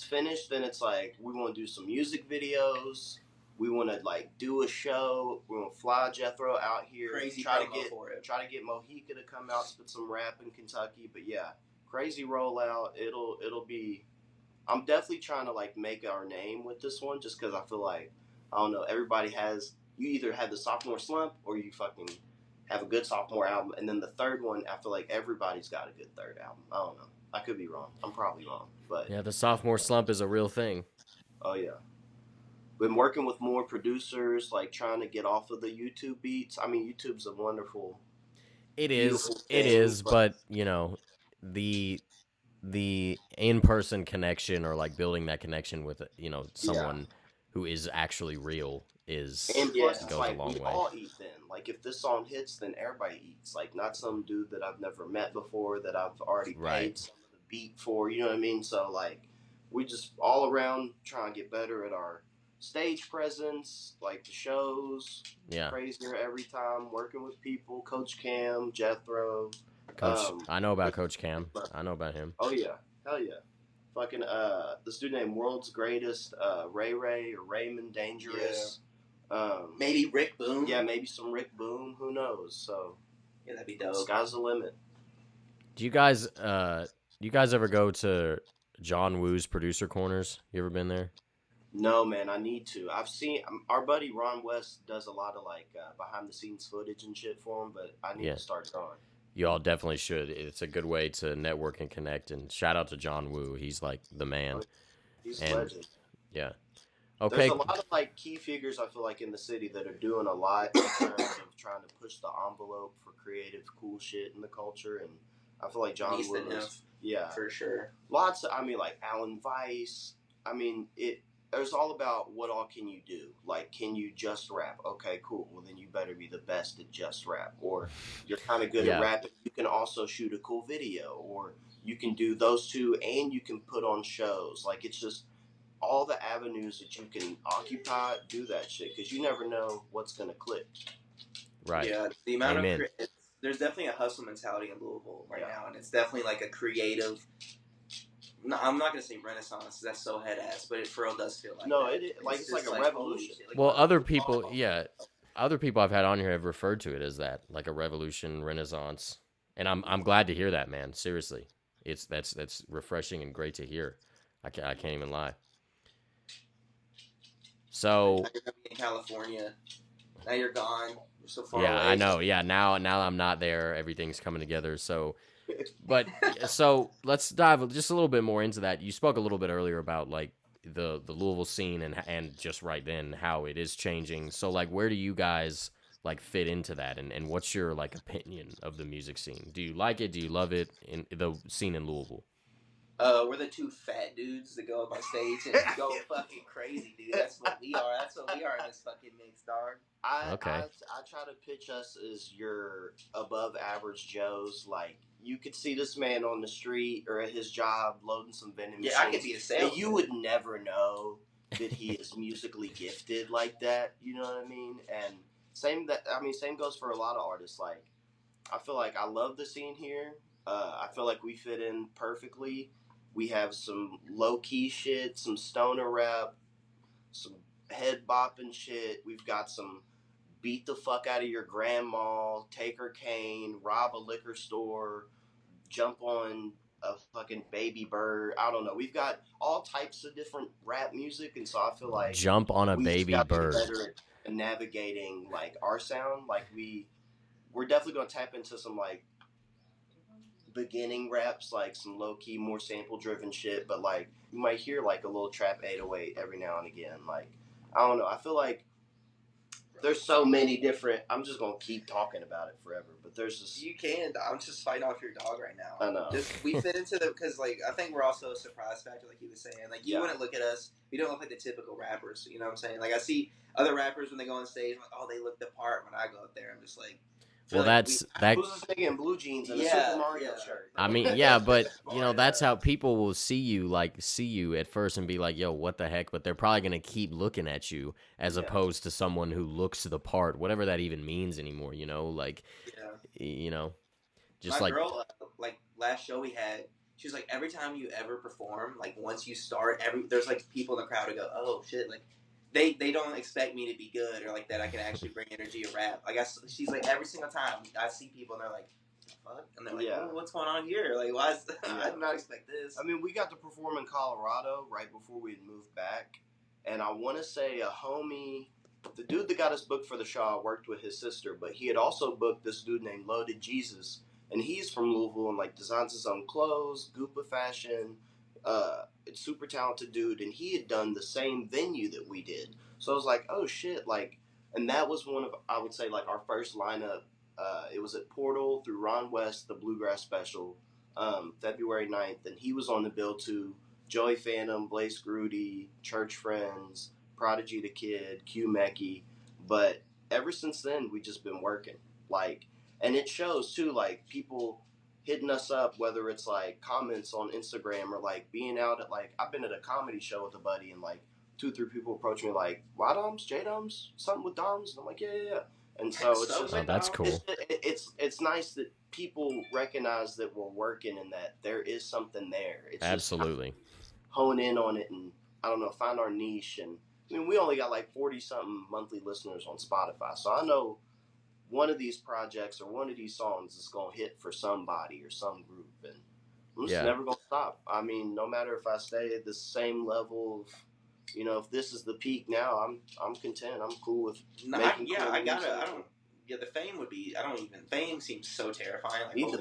finished, then it's like we want to do some music videos. We want to like do a show. We want to fly Jethro out here. Crazy try to get Mojica to come out, spit some rap in Kentucky. But yeah, crazy rollout. It'll be. I'm definitely trying to like make our name with this one, just because I feel like I don't know. Everybody has. You either have the sophomore slump or you fucking have a good sophomore album, and then the third one, I feel like everybody's got a good third album. I don't know. I could be wrong. I'm probably wrong, but yeah, the sophomore slump is a real thing. Oh yeah. Been working with more producers, like trying to get off of the YouTube beats. I mean, YouTube's a wonderful. It is, but you know, the in-person connection or like building that connection with someone who is actually real goes like, a long way. We all eat then. Like if this song hits, then everybody eats. Like not some dude that I've never met before that I've already paid some of the beat for. You know what I mean? So like we just all around trying to get better at our stage presence, like the shows. Yeah. Crazier every time. Working with people. Coach Cam, Jethro. Coach, I know about Coach Cam. I know about him. Oh yeah, hell yeah. Fucking this dude named World's Greatest, Ray or Raymond Dangerous. Maybe Rick Boom. Yeah, maybe some Rick Boom. Who knows? So yeah, that'd be dope. Sky's the limit. Do you guys ever go to John Woo's producer corners? You ever been there? No, man, I need to. I've seen our buddy Ron West does a lot of like behind the scenes footage and shit for him, but I need to start going. You all definitely should. It's a good way to network and connect. And shout out to John Woo. He's like the man. He's a legend. Yeah. Okay. There's a lot of like key figures I feel like in the city that are doing a lot in terms of trying to push the envelope for creative, cool shit in the culture. And I feel like John Woo is, for sure. Lots of, I mean, like Alan Weiss. I mean, it's all about what all can you do. Like, can you just rap? Okay, cool. Well, then you better be the best at just rap. Or you're kind of good at rapping. You can also shoot a cool video. Or you can do those two and you can put on shows. Like, it's just all the avenues that you can occupy, do that shit. Because you never know what's going to click. Right. Yeah, the amount of... There's definitely a hustle mentality in Louisville right now. And it's definitely like a creative... No, I'm not gonna say Renaissance. That's so head ass, but it for real does feel like it's like a revolution. Well, other people I've had on here have referred to it as that, like a revolution, Renaissance, and I'm glad to hear that, man. Seriously, that's refreshing and great to hear. I can't even lie. So in California, Now you're gone. You're so far Yeah, away. I know. Yeah, now I'm not there. Everything's coming together. So, but so let's dive just a little bit more into that. You spoke a little bit earlier about like the Louisville scene and just right then how it is changing. So like, where do you guys like fit into that, and what's your like opinion of the music scene? Do you like it? Do you love it in the scene in Louisville? We're the two fat dudes that go up on stage and go fucking crazy, dude. That's what we are. That's what we are in this fucking mix, dog. I Okay. I try to pitch us as your above average Joes. Like you could see this man on the street or at his job loading some vending machines. Yeah, I could be a salesman. And you would never know that he is musically gifted like that. You know what I mean? And same goes for a lot of artists. Like I feel like I love the scene here. I feel like we fit in perfectly. We have some low key shit, some stoner rap, some head bopping shit. We've got some beat the fuck out of your grandma, take her cane, rob a liquor store, jump on a fucking baby bird. I don't know. We've got all types of different rap music, and so I feel like Jump on a we just baby got to bird. get better at navigating like our sound. Like we're definitely gonna tap into some like beginning raps, like some low key, more sample driven shit. But like you might hear like a little trap 808 every now and again. Like I don't know. I feel like there's so many different. I'm just gonna keep talking about it forever, but there's just You can. I'm just fighting off your dog right now. I know. We fit into the because like I think we're also a surprise factor, like he was saying. Like you wouldn't look at us. We don't look like the typical rappers. You know what I'm saying? Like I see other rappers when they go on stage, I'm like, oh, they look the part. When I go up there, I'm just like. Well, that's that. Who's this nigga in blue jeans and a Super Mario shirt? I mean, yeah, but you know that's how people will see you at first and be like, "Yo, what the heck?" But they're probably gonna keep looking at you as opposed to someone who looks the part, whatever that even means anymore. You know, like, you know, just my like girl, like last show we had, she was like, every time you ever perform, like once you start, there's like people in the crowd who go, oh shit, like. They don't expect me to be good or like that I can actually bring energy to rap. Like she's like every single time I see people and they're like, fuck, and they're like, oh, what's going on here? Like why is I did not expect this. I mean, we got to perform in Colorado right before we had moved back, and I want to say a homie, the dude that got us booked for the show, I worked with his sister, but he had also booked this dude named Loaded Jesus, and he's from Louisville and like designs his own clothes, Goopa fashion. Super talented dude, and he had done the same venue that we did. So I was like, oh shit, like, and that was one of, I would say, like our first lineup. It was at Portal through Ron West, the Bluegrass Special, February 9th, and he was on the bill too. Joey Phantom, Blaze Grudy, Church Friends, Prodigy the Kid, Q Mecky. But ever since then, we just been working. Like, and it shows too, like, people hitting us up, whether it's like comments on Instagram or like being out at like I've been at a comedy show with a buddy and like 2-3 people approach me like WhyDoms, JDoms, something with Doms, and I'm like yeah. And so it's just that's cool. It's nice that people recognize that we're working and that there is something there. It's absolutely just hone in on it and I don't know, find our niche. And I mean we only got like 40 something monthly listeners on Spotify, so I know one of these projects or one of these songs is going to hit for somebody or some group, and I'm just never going to stop. I mean, no matter if I stay at the same level of, you know, if this is the peak now, I'm content. I'm cool with making the fame would be, fame seems so terrifying. Like, Need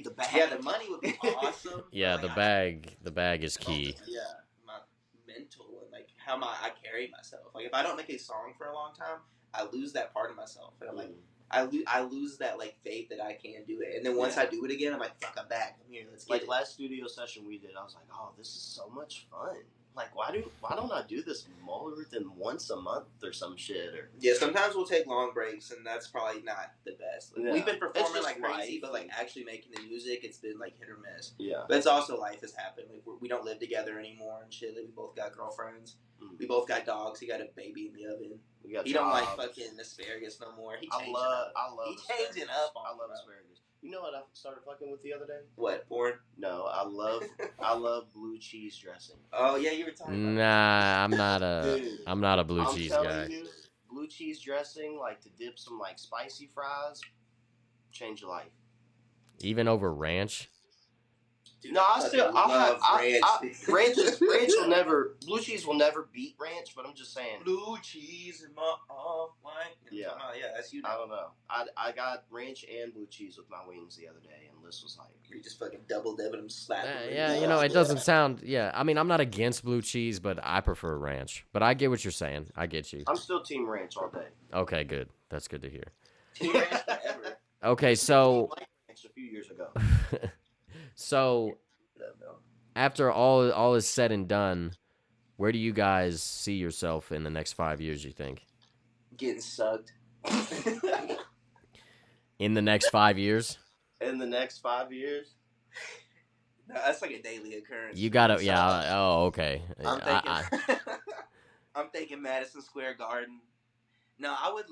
the bag. Yeah, the money would be awesome. Yeah, like, the bag is key. Yeah, my mental and like how I carry myself. Like if I don't make a song for a long time, I lose that part of myself, and I'm like, I lose that like faith that I can do it. And then once I do it again, I'm like, fuck, I'm back. I'm here. Let's get it. Last studio session we did, I was like, oh, this is so much fun. Like, why don't I do this more than once a month or some shit? Or yeah, sometimes we'll take long breaks, and that's probably not the best. Like, we've been performing like crazy, but like actually making the music, it's been like hit or miss. Yeah, but it's also life has happened. Like we don't live together anymore and shit. Like, we both got girlfriends. We both got dogs. He got a baby in the oven. He don't like fucking asparagus no more. He changing up. I love changing up. I love asparagus. You know what I started fucking with the other day? What, porn? No, I love blue cheese dressing. Oh yeah, you were talking about Nah, I'm not a blue cheese guy. You, blue cheese dressing, like to dip some like spicy fries, change your life. Even over ranch? Dude, No, ranch will never, blue cheese will never beat ranch, but I'm just saying. Blue cheese in my off-white. Yeah. Yeah, that's you. I don't know. I got ranch and blue cheese with my wings the other day, and Liz was like, "You just fucking double dipping them, slapping." Yeah, it doesn't sound. Yeah, I mean, I'm not against blue cheese, but I prefer ranch. But I get what you're saying. I get you. I'm still team ranch all day. Okay, good. That's good to hear. Team ranch forever. Okay, so ranch a few years ago. So after all is said and done, where do you guys see yourself in the next 5 years, you think? Getting sucked. In the next 5 years? In the next 5 years? No, that's like a daily occurrence. You gotta, yeah. Oh, okay. I'm thinking Madison Square Garden. No, I would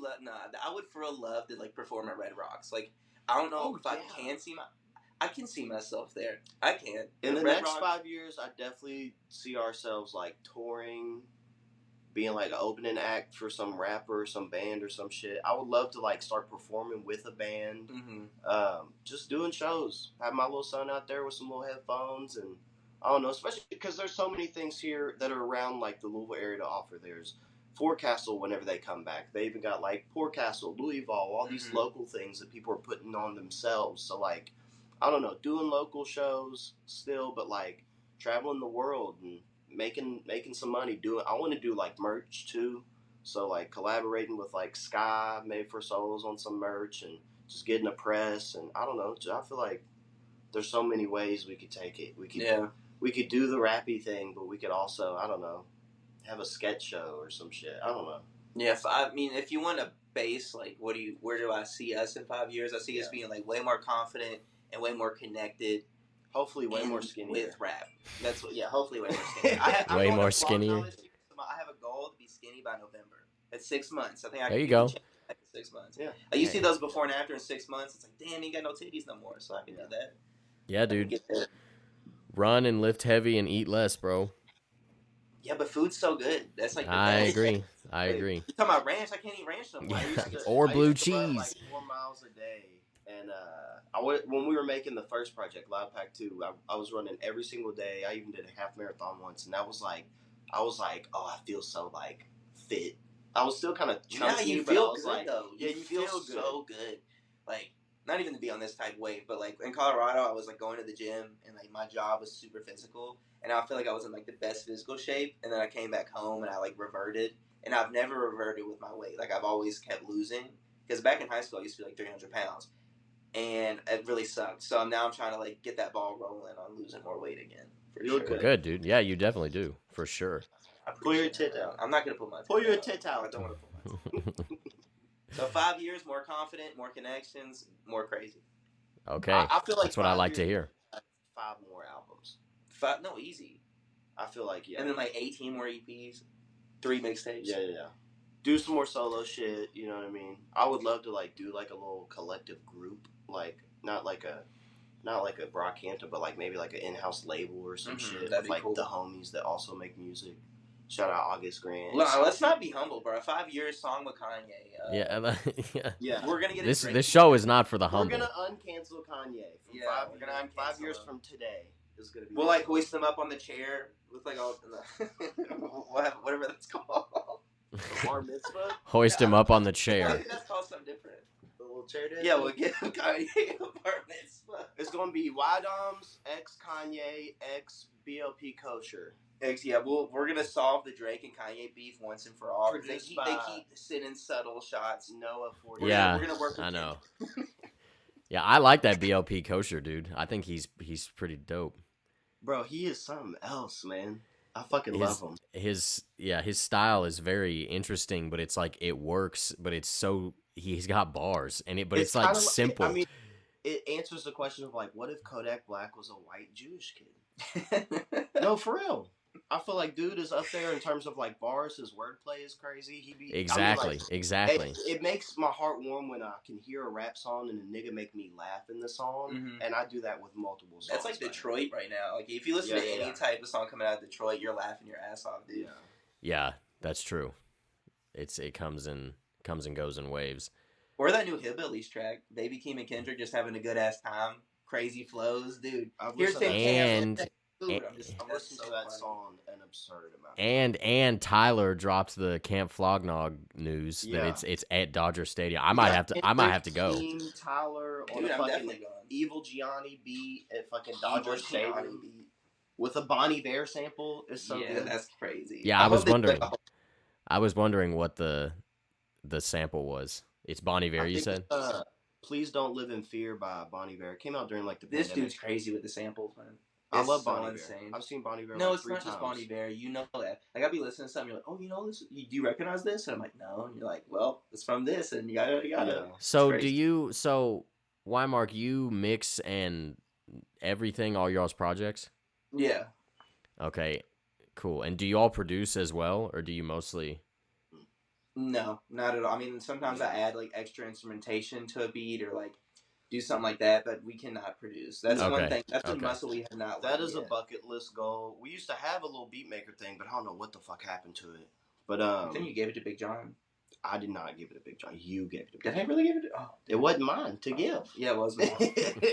for real love to like perform at Red Rocks. Like, I don't know I can see myself there. I can. In the next 5 years, I definitely see ourselves like touring, being like an opening act for some rapper or some band or some shit. I would love to like start performing with a band. Just doing shows. Have my little son out there with some little headphones, and I don't know, especially because there's so many things here that are around like the Louisville area to offer. There's Forecastle whenever they come back. They even got like Forecastle, Louisville, all these local things that people are putting on themselves. So like, I don't know, doing local shows still, but like traveling the world and making some money. I want to do like merch too. So like collaborating with like Sky, Made for Souls on some merch, and just getting a press. And I don't know, I feel like there's so many ways we could take it. We could do the rappy thing, but we could also, I don't know, have a sketch show or some shit. I don't know. Yeah, if you want to base like where do I see us in 5 years? I see us being like way more confident and way more connected. Hopefully, way more skinnier with rap. That's hopefully way more skinnier. Way more skinnier. I have a goal to be skinny by November. That's 6 months. I think I there can you go. Like 6 months. Yeah. You see those before and after in 6 months. It's like, damn, you ain't got no titties no more. So I can do that. Yeah, dude. Run and lift heavy and eat less, bro. Yeah, but food's so good. That's like I agree. You talking about ranch? I can't eat ranch no more. Yeah. Or blue cheese. Run like 4 miles a day. And when we were making the first project, Loud Pack 2, I was running every single day. I even did a half marathon once, and I was like, oh, I feel so like fit. I was still kind of chunky, you but feel I was good like, though. Yeah, you feel so good. Like, not even to be on this type of weight, but like in Colorado, I was like going to the gym, and like my job was super physical, and I feel like I was in like the best physical shape. And then I came back home, and I like reverted, and I've never reverted with my weight. Like I've always kept losing, because back in high school, I used to be like 300 pounds. And it really sucked. So now I'm trying to like get that ball rolling on losing more weight again. You look good, dude. Yeah, you definitely do, for sure. Pull your tit out. I'm not gonna put my tit pull your tit out. I don't want to pull my tit out. So 5 years, more confident, more connections, more crazy. Okay, I feel like that's what I like to hear. 5 more albums. No, easy. I feel like And then like 18 more EPs, 3 mixtapes. Yeah. Do some more solo shit. You know what I mean? I would love to like do like a little collective group. Like not like a Brockhampton, but like maybe like an in-house label or some shit. That'd be like cool. The homies that also make music. Shout out August Grant. Let's not be humble, bro. 5 years song with Kanye. Yeah. We're gonna get this show is not for the humble. We're gonna uncancel Kanye. We're gonna uncancel 5 years from today. Is gonna be. We'll like hoist him up on the chair with like all whatever that's called. Bar mitzvah. Hoist him up on the chair. That's called something different. The little chair did? Yeah, we'll give Kanye a bar mitzvah. It's gonna be WhyDoms x Kanye x BLP Kosher. We're gonna solve the Drake and Kanye beef once and for all. They keep sending subtle shots. Noah 40. Yeah, we're gonna work with I know. Yeah, I like that BLP Kosher dude. I think he's pretty dope. Bro, he is something else, man. I fucking love him. His style is very interesting, but it's like it works, but it's so he's got bars but it's like simple. I mean, it answers the question of like, what if Kodak Black was a white Jewish kid? No, for real. I feel like dude is up there in terms of like bars. His wordplay is crazy. Exactly. It makes my heart warm when I can hear a rap song and a nigga make me laugh in the song, and I do that with multiple songs. That's like Detroit right now. Like if you listen to any type of song coming out of Detroit, you're laughing your ass off, dude. Yeah, that's true. It comes and goes in waves. Or that new Hillbillies track, Baby Keem and Kendrick just having a good ass time. crazy flows, dude. I've Here's listened some to camp. and I've listened to that song an absurd amount. and Tyler dropped the Camp Flognog news that it's at Dodger Stadium. I might have to go. Team Tyler on Dude, a I'm fucking definitely going. Evil Gianni beat at fucking Dodger Evil Stadium Gianni beat. with a Bonnie Bear sample is so Yeah, good. that's crazy. Yeah, I was wondering what the sample was. It's Bon Iver, you said? Please Don't Live in Fear by Bon Iver. It came out during like the This pandemic. dude's crazy with the samples, man. I love so Bon Iver. Insane. I've seen Bon Iver no, like it's 3 not times. just Bon Iver. You know that. Like, I'll be listening to something, you're like, oh, you know this? Do you recognize this? And I'm like, no. And you're like, well, it's from this, and you gotta. Yeah. So Mark, you mix and everything, all y'all's projects? Yeah. Okay, cool. And do you all produce as well, or do you mostly... No, not at all. I mean, sometimes I add like extra instrumentation to a beat or like do something like that, but we cannot produce. That's one thing. That's a muscle we have not. That is yet. a bucket list goal. We used to have a little beat maker thing, but I don't know what the fuck happened to it. But then you gave it to Big John. I did not give it to Big John. You gave it to Big Did John. I really give it to? Oh, it wasn't mine to give. Yeah, it was mine.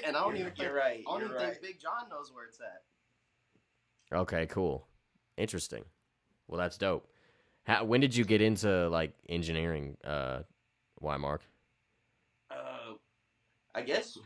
And I don't even think. You're right. I don't even think Big John knows where it's at. Okay, cool, interesting. Well, that's dope. When did you get into like engineering? Why, Mark? I guess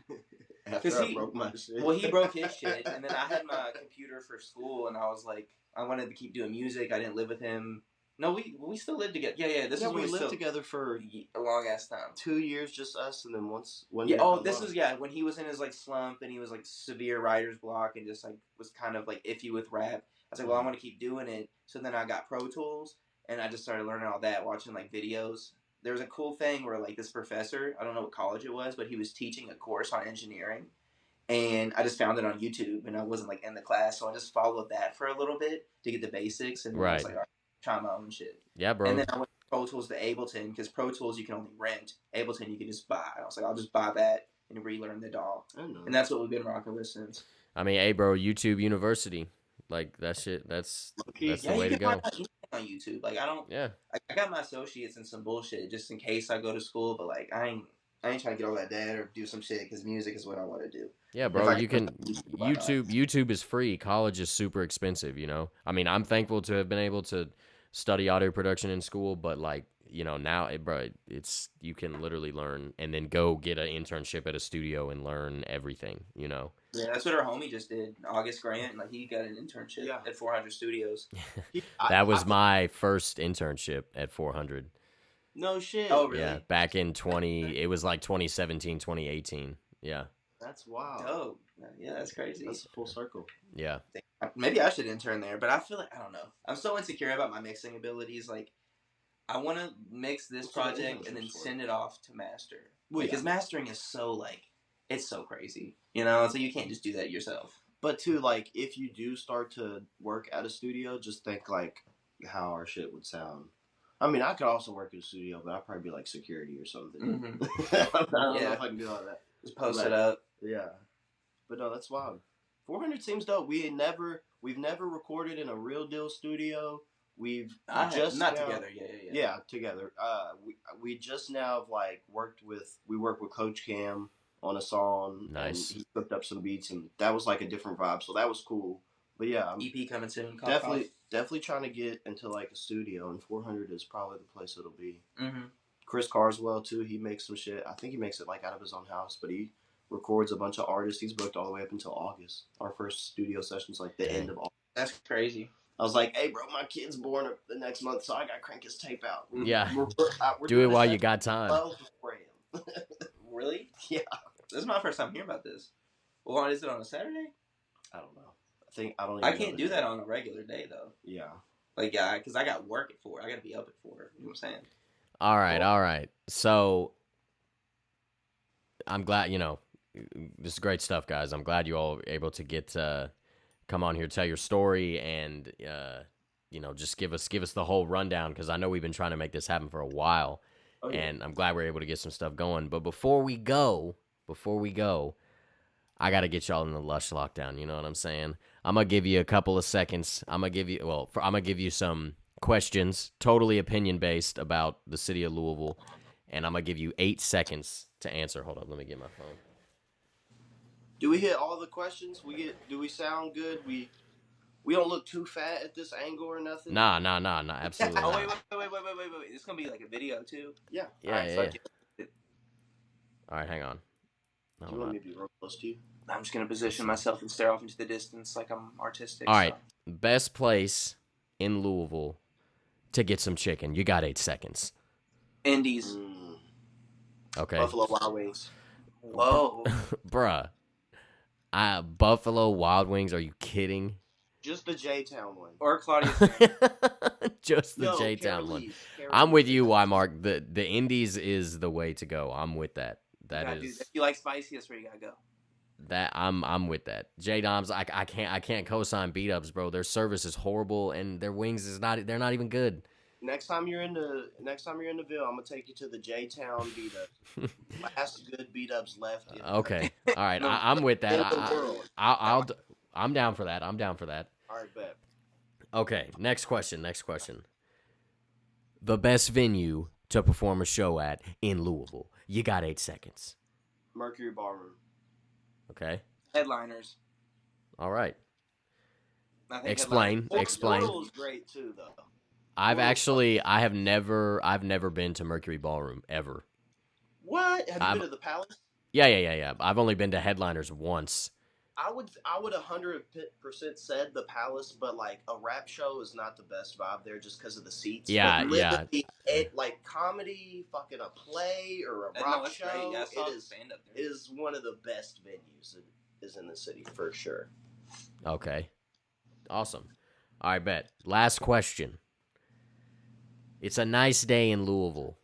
After I broke my shit. Well, he broke his shit, and then I had my computer for school, and I was like, I wanted to keep doing music. I didn't live with him. No, we still lived together. Yeah. This is when we lived together for a long ass time. 2 years, just us, and then one Yeah. year. Oh, this was when he was in his like slump, and he was like severe writer's block, and just like was kind of like iffy with rap. I was like, well, I want to keep doing it. So then I got Pro Tools, and I just started learning all that, watching like videos. There was a cool thing where like this professor, I don't know what college it was, but he was teaching a course on engineering, and I just found it on YouTube, and I wasn't like in the class, so I just followed that for a little bit to get the basics, and I was like, all right, try my own shit. Yeah, bro. And then I went from Pro Tools to Ableton, because Pro Tools you can only rent, Ableton you can just buy. I was like, I'll just buy that and relearn the DAW, and that's what we've been rocking with since. I mean, hey, bro, YouTube University, like that shit. That's the way to go. On YouTube, like I don't. Yeah. I got my associates in some bullshit just in case I go to school, but like I ain't trying to get all that data or do some shit because music is what I want to do. Yeah, bro. You can YouTube is free. College is super expensive. You know. I mean, I'm thankful to have been able to study audio production in school, but like now, it's you can literally learn and then go get an internship at a studio and learn everything. You know. Yeah, that's what our homie just did. August Grant, like he got an internship at 400 Studios. That was my first internship at 400. No shit. Oh, really? Yeah, back in it was like 2017, 2018. Yeah. That's wild. Oh, yeah, that's crazy. That's a full circle. Yeah. Maybe I should intern there, but I feel like, I don't know. I'm so insecure about my mixing abilities. Like, I want to mix this project and then send it off to master. Because mastering is so, like, it's so crazy. You know, so you can't just do that yourself. But too, like, if you do start to work at a studio, just think like how our shit would sound. I mean, I could also work at a studio, but I'd probably be like security or something. Mm-hmm. I don't know if I can do all that. Just post it up. Yeah. But no, that's wild. 400 seems dope. We've never recorded in a real deal studio. Together. Yeah, together. We just now have like worked with Coach Cam on a song. Nice. And he hooked up some beats, and that was like a different vibe. So that was cool. But yeah, EP coming soon. Definitely trying to get into like a studio, and 400 is probably the place it'll be. Mm-hmm. Chris Carswell too. He makes some shit. I think he makes it like out of his own house, but he records a bunch of artists. He's booked all the way up until August. Our first studio session's like the end of August. That's crazy. I was like, hey, bro, my kid's born the next month, so I got to crank his tape out. Yeah. We're do it while you got time. Really? Yeah. This is my first time hearing about this. Well, is it on a Saturday? I don't know. I can't do that on a regular day, though. Yeah. Like, yeah, because I got work at 4. I got to be up at 4. You know what I'm saying? All right. So, I'm glad, this is great stuff, guys. I'm glad you all were able to get come on here, tell your story, and just give us the whole rundown, because I know we've been trying to make this happen for a while, and I'm glad we're able to get some stuff going. But before we go, I got to get y'all in the Lush lockdown. You know what I'm saying? I'm gonna give you a couple of seconds. I'm gonna give you some questions, totally opinion based, about the city of Louisville, and I'm gonna give you 8 seconds to answer. Hold up, let me get my phone. Do we hit all the questions? Do we sound good? We don't look too fat at this angle or nothing? Nah, absolutely Oh, not. wait. This is going to be like a video, too. Yeah. Yeah, All right, yeah. fuck it. All right, hang on. No, Do you want me to be real close to you? I'm just going to position myself and stare off into the distance like I'm artistic. All right, best place in Louisville to get some chicken. You got 8 seconds. Indies. Okay. Buffalo Wild Wings. Whoa. Bruh. Buffalo Wild Wings, are you kidding? Just the J-Town one. Or Claudia's. Just the J-Town one. I'm with you, Mark. The Indies is the way to go. I'm with that. That is. Dude, if you like spicy, that's where you gotta go. That I'm with that. J-Doms, I can't co-sign beat ups, bro. Their service is horrible and their wings they're not even good. Next time you're in the Ville, I'm gonna take you to the J-Town beat up. Last good beat ups left. Okay, all right, I'm with that. I'm down for that. All right, bet. Okay, next question. The best venue to perform a show at in Louisville. You got 8 seconds. Mercury Ballroom. Okay. Headliners. All right. Explain. Portal is great too, though. I have never been to Mercury Ballroom ever. What? Have you been to the Palace? Yeah. I've only been to Headliners once. I would 100% said the Palace, but like a rap show is not the best vibe there just because of the seats. Yeah. It like comedy, fucking a play or a rock show. Yeah, it is one of the best venues that is in the city for sure. Okay. Awesome. All right, bet. Last question. It's a nice day in Louisville.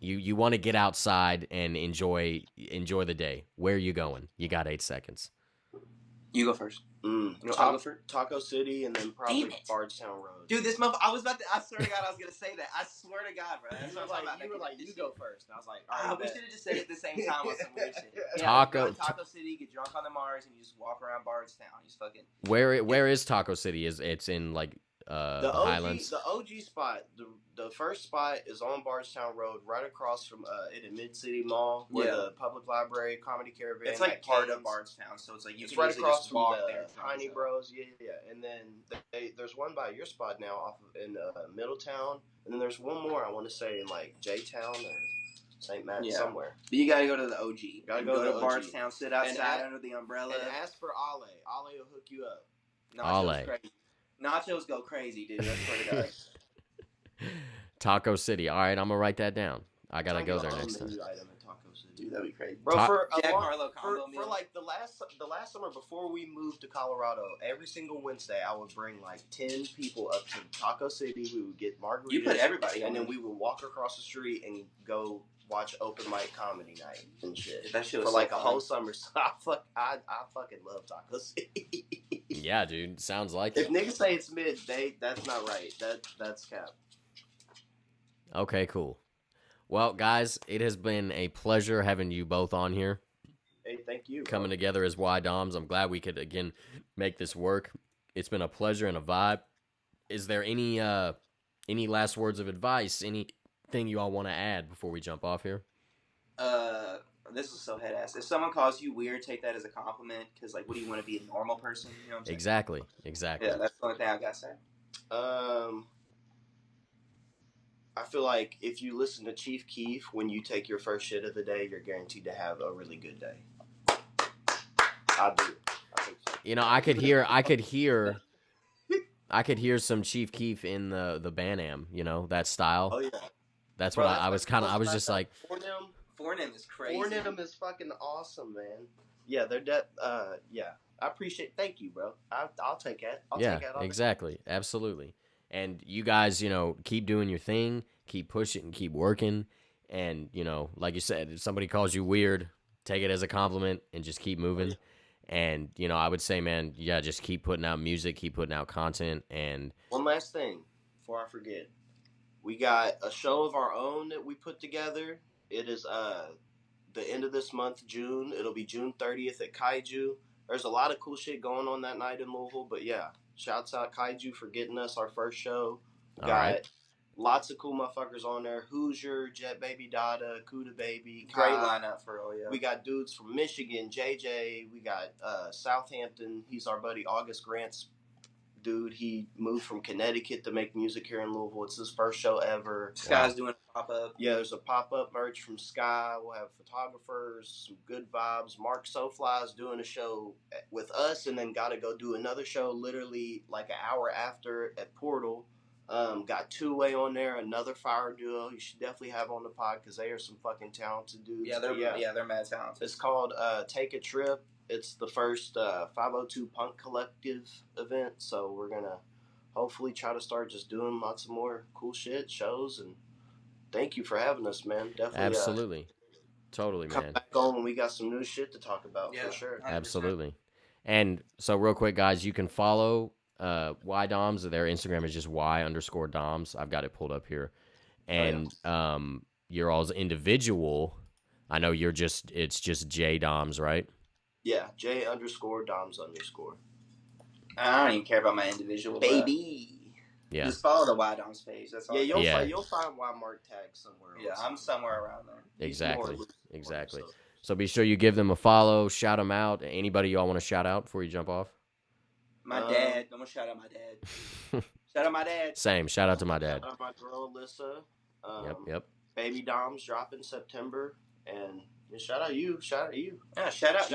You want to get outside and enjoy the day. Where are you going? You got 8 seconds. You go first. Taco City and then probably Bardstown Road. Dude, this month I swear to God I was gonna say that. I swear to God, bro. That's what you were like, you go first. And I was like, all right, we should have just said it at the same time on some weird shit. Taco City, get drunk on the Mars, and you just walk around Bardstown. You just fucking. Where is Taco City? It's in like the Highlands. The OG spot, the first spot is on Bardstown Road, right across from in Mid City Mall, where the public library, comedy caravan. It's like part of Bardstown, so it's like you can right across just from walk the there. Tiny Bros, yeah. And then there's one by your spot now, in Middletown, and then there's one more I want to say in like J-Town or St. Matt somewhere. But you gotta go to the OG. Gotta go to Bardstown, sit outside under the umbrella, and ask for Ale. Ale will hook you up. Nachos go crazy, dude. I swear to God. Taco City. All right, I'm gonna write that down. I gotta go there next time. Dude, that'd be crazy, bro. For like the last summer before we moved to Colorado, every single Wednesday I would bring like 10 people up to Taco City. We would get margaritas. You put everybody, and then we would walk across the street and go watch open mic comedy night and shit. That shit was for like a whole summer. So I fucking love Taco City. Yeah, dude, sounds like it. If niggas say it's mid, that's not right. That's cap. Okay, cool. Well, guys, it has been a pleasure having you both on here. Hey, thank you. Coming together as WhyDoms. I'm glad we could again make this work. It's been a pleasure and a vibe. Is there any last words of advice? Anything you all want to add before we jump off here? This is so head ass. If someone calls you weird, take that as a compliment. Because like, what do you want to be, a normal person? You know what I'm saying? Exactly. Yeah, that's the only thing I gotta say. I feel like if you listen to Chief Keef when you take your first shit of the day, you're guaranteed to have a really good day. I do. I think so. You know, I could hear some Chief Keef in the Ban-Am, you know, that style. Oh yeah. That's what I was just like. Fornem is crazy. Fornem is fucking awesome, man. Yeah, they're yeah. I appreciate. Thank you, bro. I'll take that. I'll take that. Exactly. Absolutely. And you guys, you know, keep doing your thing, keep pushing, and keep working. And, you know, like you said, if somebody calls you weird, take it as a compliment and just keep moving. And, you know, I would say, man, yeah, just keep putting out music, keep putting out content. And one last thing before I forget. We got a show of our own that we put together. It is the end of this month, June. It'll be June 30th at Kaiju. There's a lot of cool shit going on that night in Louisville, but yeah. Shouts out Kaiju for getting us our first show. Lots of cool motherfuckers on there. Hoosier, Jet Baby Dada, Kuda Baby. Great lineup for real, yeah. We got dudes from Michigan, JJ. We got Southampton. He's our buddy August Grant's dude. He moved from Connecticut to make music here in Louisville. It's his first show ever. Sky's doing a pop-up. Yeah, there's a pop-up merch from Sky. We'll have photographers, some good vibes. Mark Sofly is doing a show with us and then got to go do another show literally like an hour after at Portal. Got Two-Way on there, another fire duo. You should definitely have on the pod because they are some fucking talented dudes. Yeah, they're mad talented. It's called Take a Trip. It's the first 502 Punk Collective event, so we're gonna hopefully try to start just doing lots of more cool shit, shows, and thank you for having us, man. Definitely, absolutely, totally, come man. back on when we got some new shit to talk about for sure. 100%. Absolutely. And so, real quick, guys, you can follow WhyDoms. Their Instagram is just Y_Doms. I've got it pulled up here, and you're all's individual. I know it's just JDoms, right? Yeah, J_Doms_. I don't even care about my individual. Baby. Yeah. Just follow the WhyDoms page. That's all. Yeah, you'll find Y Mark tag somewhere. Yeah, I'm somewhere around there. Exactly. So be sure you give them a follow, shout them out. Anybody y'all want to shout out before you jump off? My dad. I'm gonna shout out my dad. Shout out my dad. Same. Shout out to my dad. Shout out my girl Alyssa. Yep. Baby Doms drop in September, and shout out you. Yeah, shout out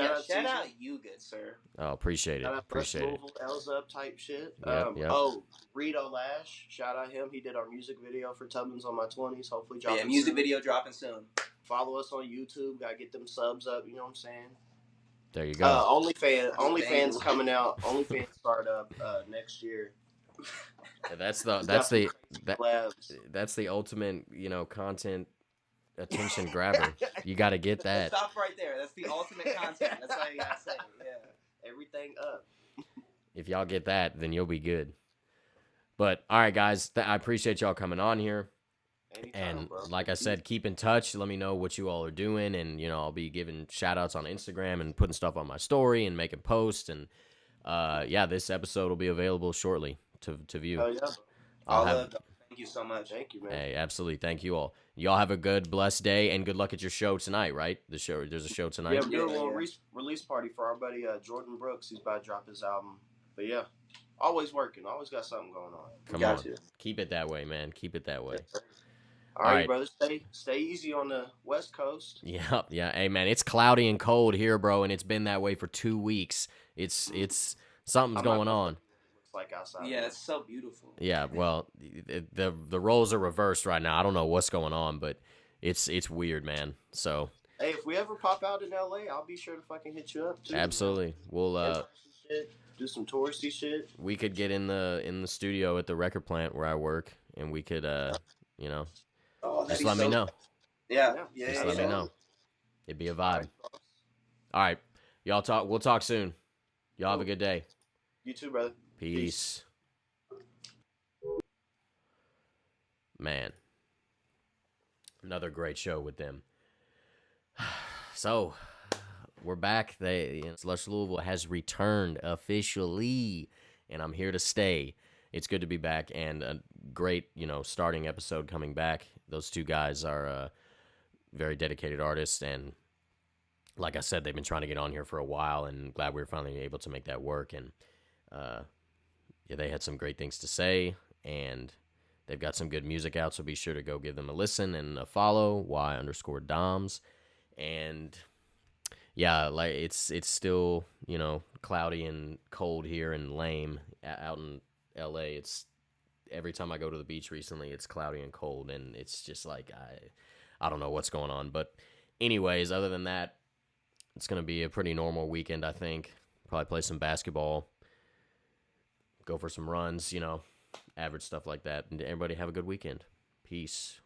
you, good sir. Oh, appreciate it. Shout out Appreciate it. L's up type shit. Yep. Oh, Rito Lash. Shout out him. He did our music video for Tubbins on My 20s. Hopefully dropping Yeah, music soon. video dropping soon. Follow us on YouTube. Gotta get them subs up. You know what I'm saying? There you go. OnlyFans coming out. OnlyFans start up next year. That's the ultimate, content attention grabber. You got to get that. Stop right there. That's the ultimate content. That's all you got to say. Yeah. Everything up. If y'all get that, then you'll be good. But all right, guys, I appreciate y'all coming on here. Anytime, and bro. like I said, keep in touch. Let me know what you all are doing, and I'll be giving shout outs on Instagram and putting stuff on my story and making posts. And this episode will be available shortly to view. Oh yeah. Thank you so much. Thank you, man. Hey, absolutely. Thank you all. Y'all have a good, blessed day, and good luck at your show tonight, right? There's a show tonight. Yeah, we're doing a little release party for our buddy Jordan Brooks. He's about to drop his album. But yeah, always working. Always got something going on. Come on. Keep it that way, man. Keep it that way. All right, brother. Stay easy on the West Coast. Yeah. Hey, man, it's cloudy and cold here, bro, and it's been that way for 2 weeks. It's something's going on. Looks like outside. Yeah, it's so beautiful. Yeah, well, the roles are reversed right now. I don't know what's going on, but it's weird, man. So hey, if we ever pop out in LA, I'll be sure to fucking hit you up too. Absolutely. We'll do some touristy shit. We could get in the studio at the record plant where I work, and we could just let me know. Yeah. Just let me know. It'd be a vibe. All right. Y'all talk. We'll talk soon. Y'all have a good day. You too, brother. Peace. Man. Another great show with them. So, we're back. Lush Louisville has returned officially, and I'm here to stay. It's good to be back, and a great, starting episode coming back. Those two guys are very dedicated artists, and like I said, they've been trying to get on here for a while, and glad we were finally able to make that work. And they had some great things to say, and they've got some good music out, so be sure to go give them a listen and a follow, Y_Doms. And yeah, like it's still, cloudy and cold here and lame out in LA. It's every time I go to the beach recently, it's cloudy and cold, and it's just like I don't know what's going on. But anyways, other than that, it's gonna be a pretty normal weekend, I think. Probably play some basketball, go for some runs, average stuff like that. And everybody have a good weekend. Peace.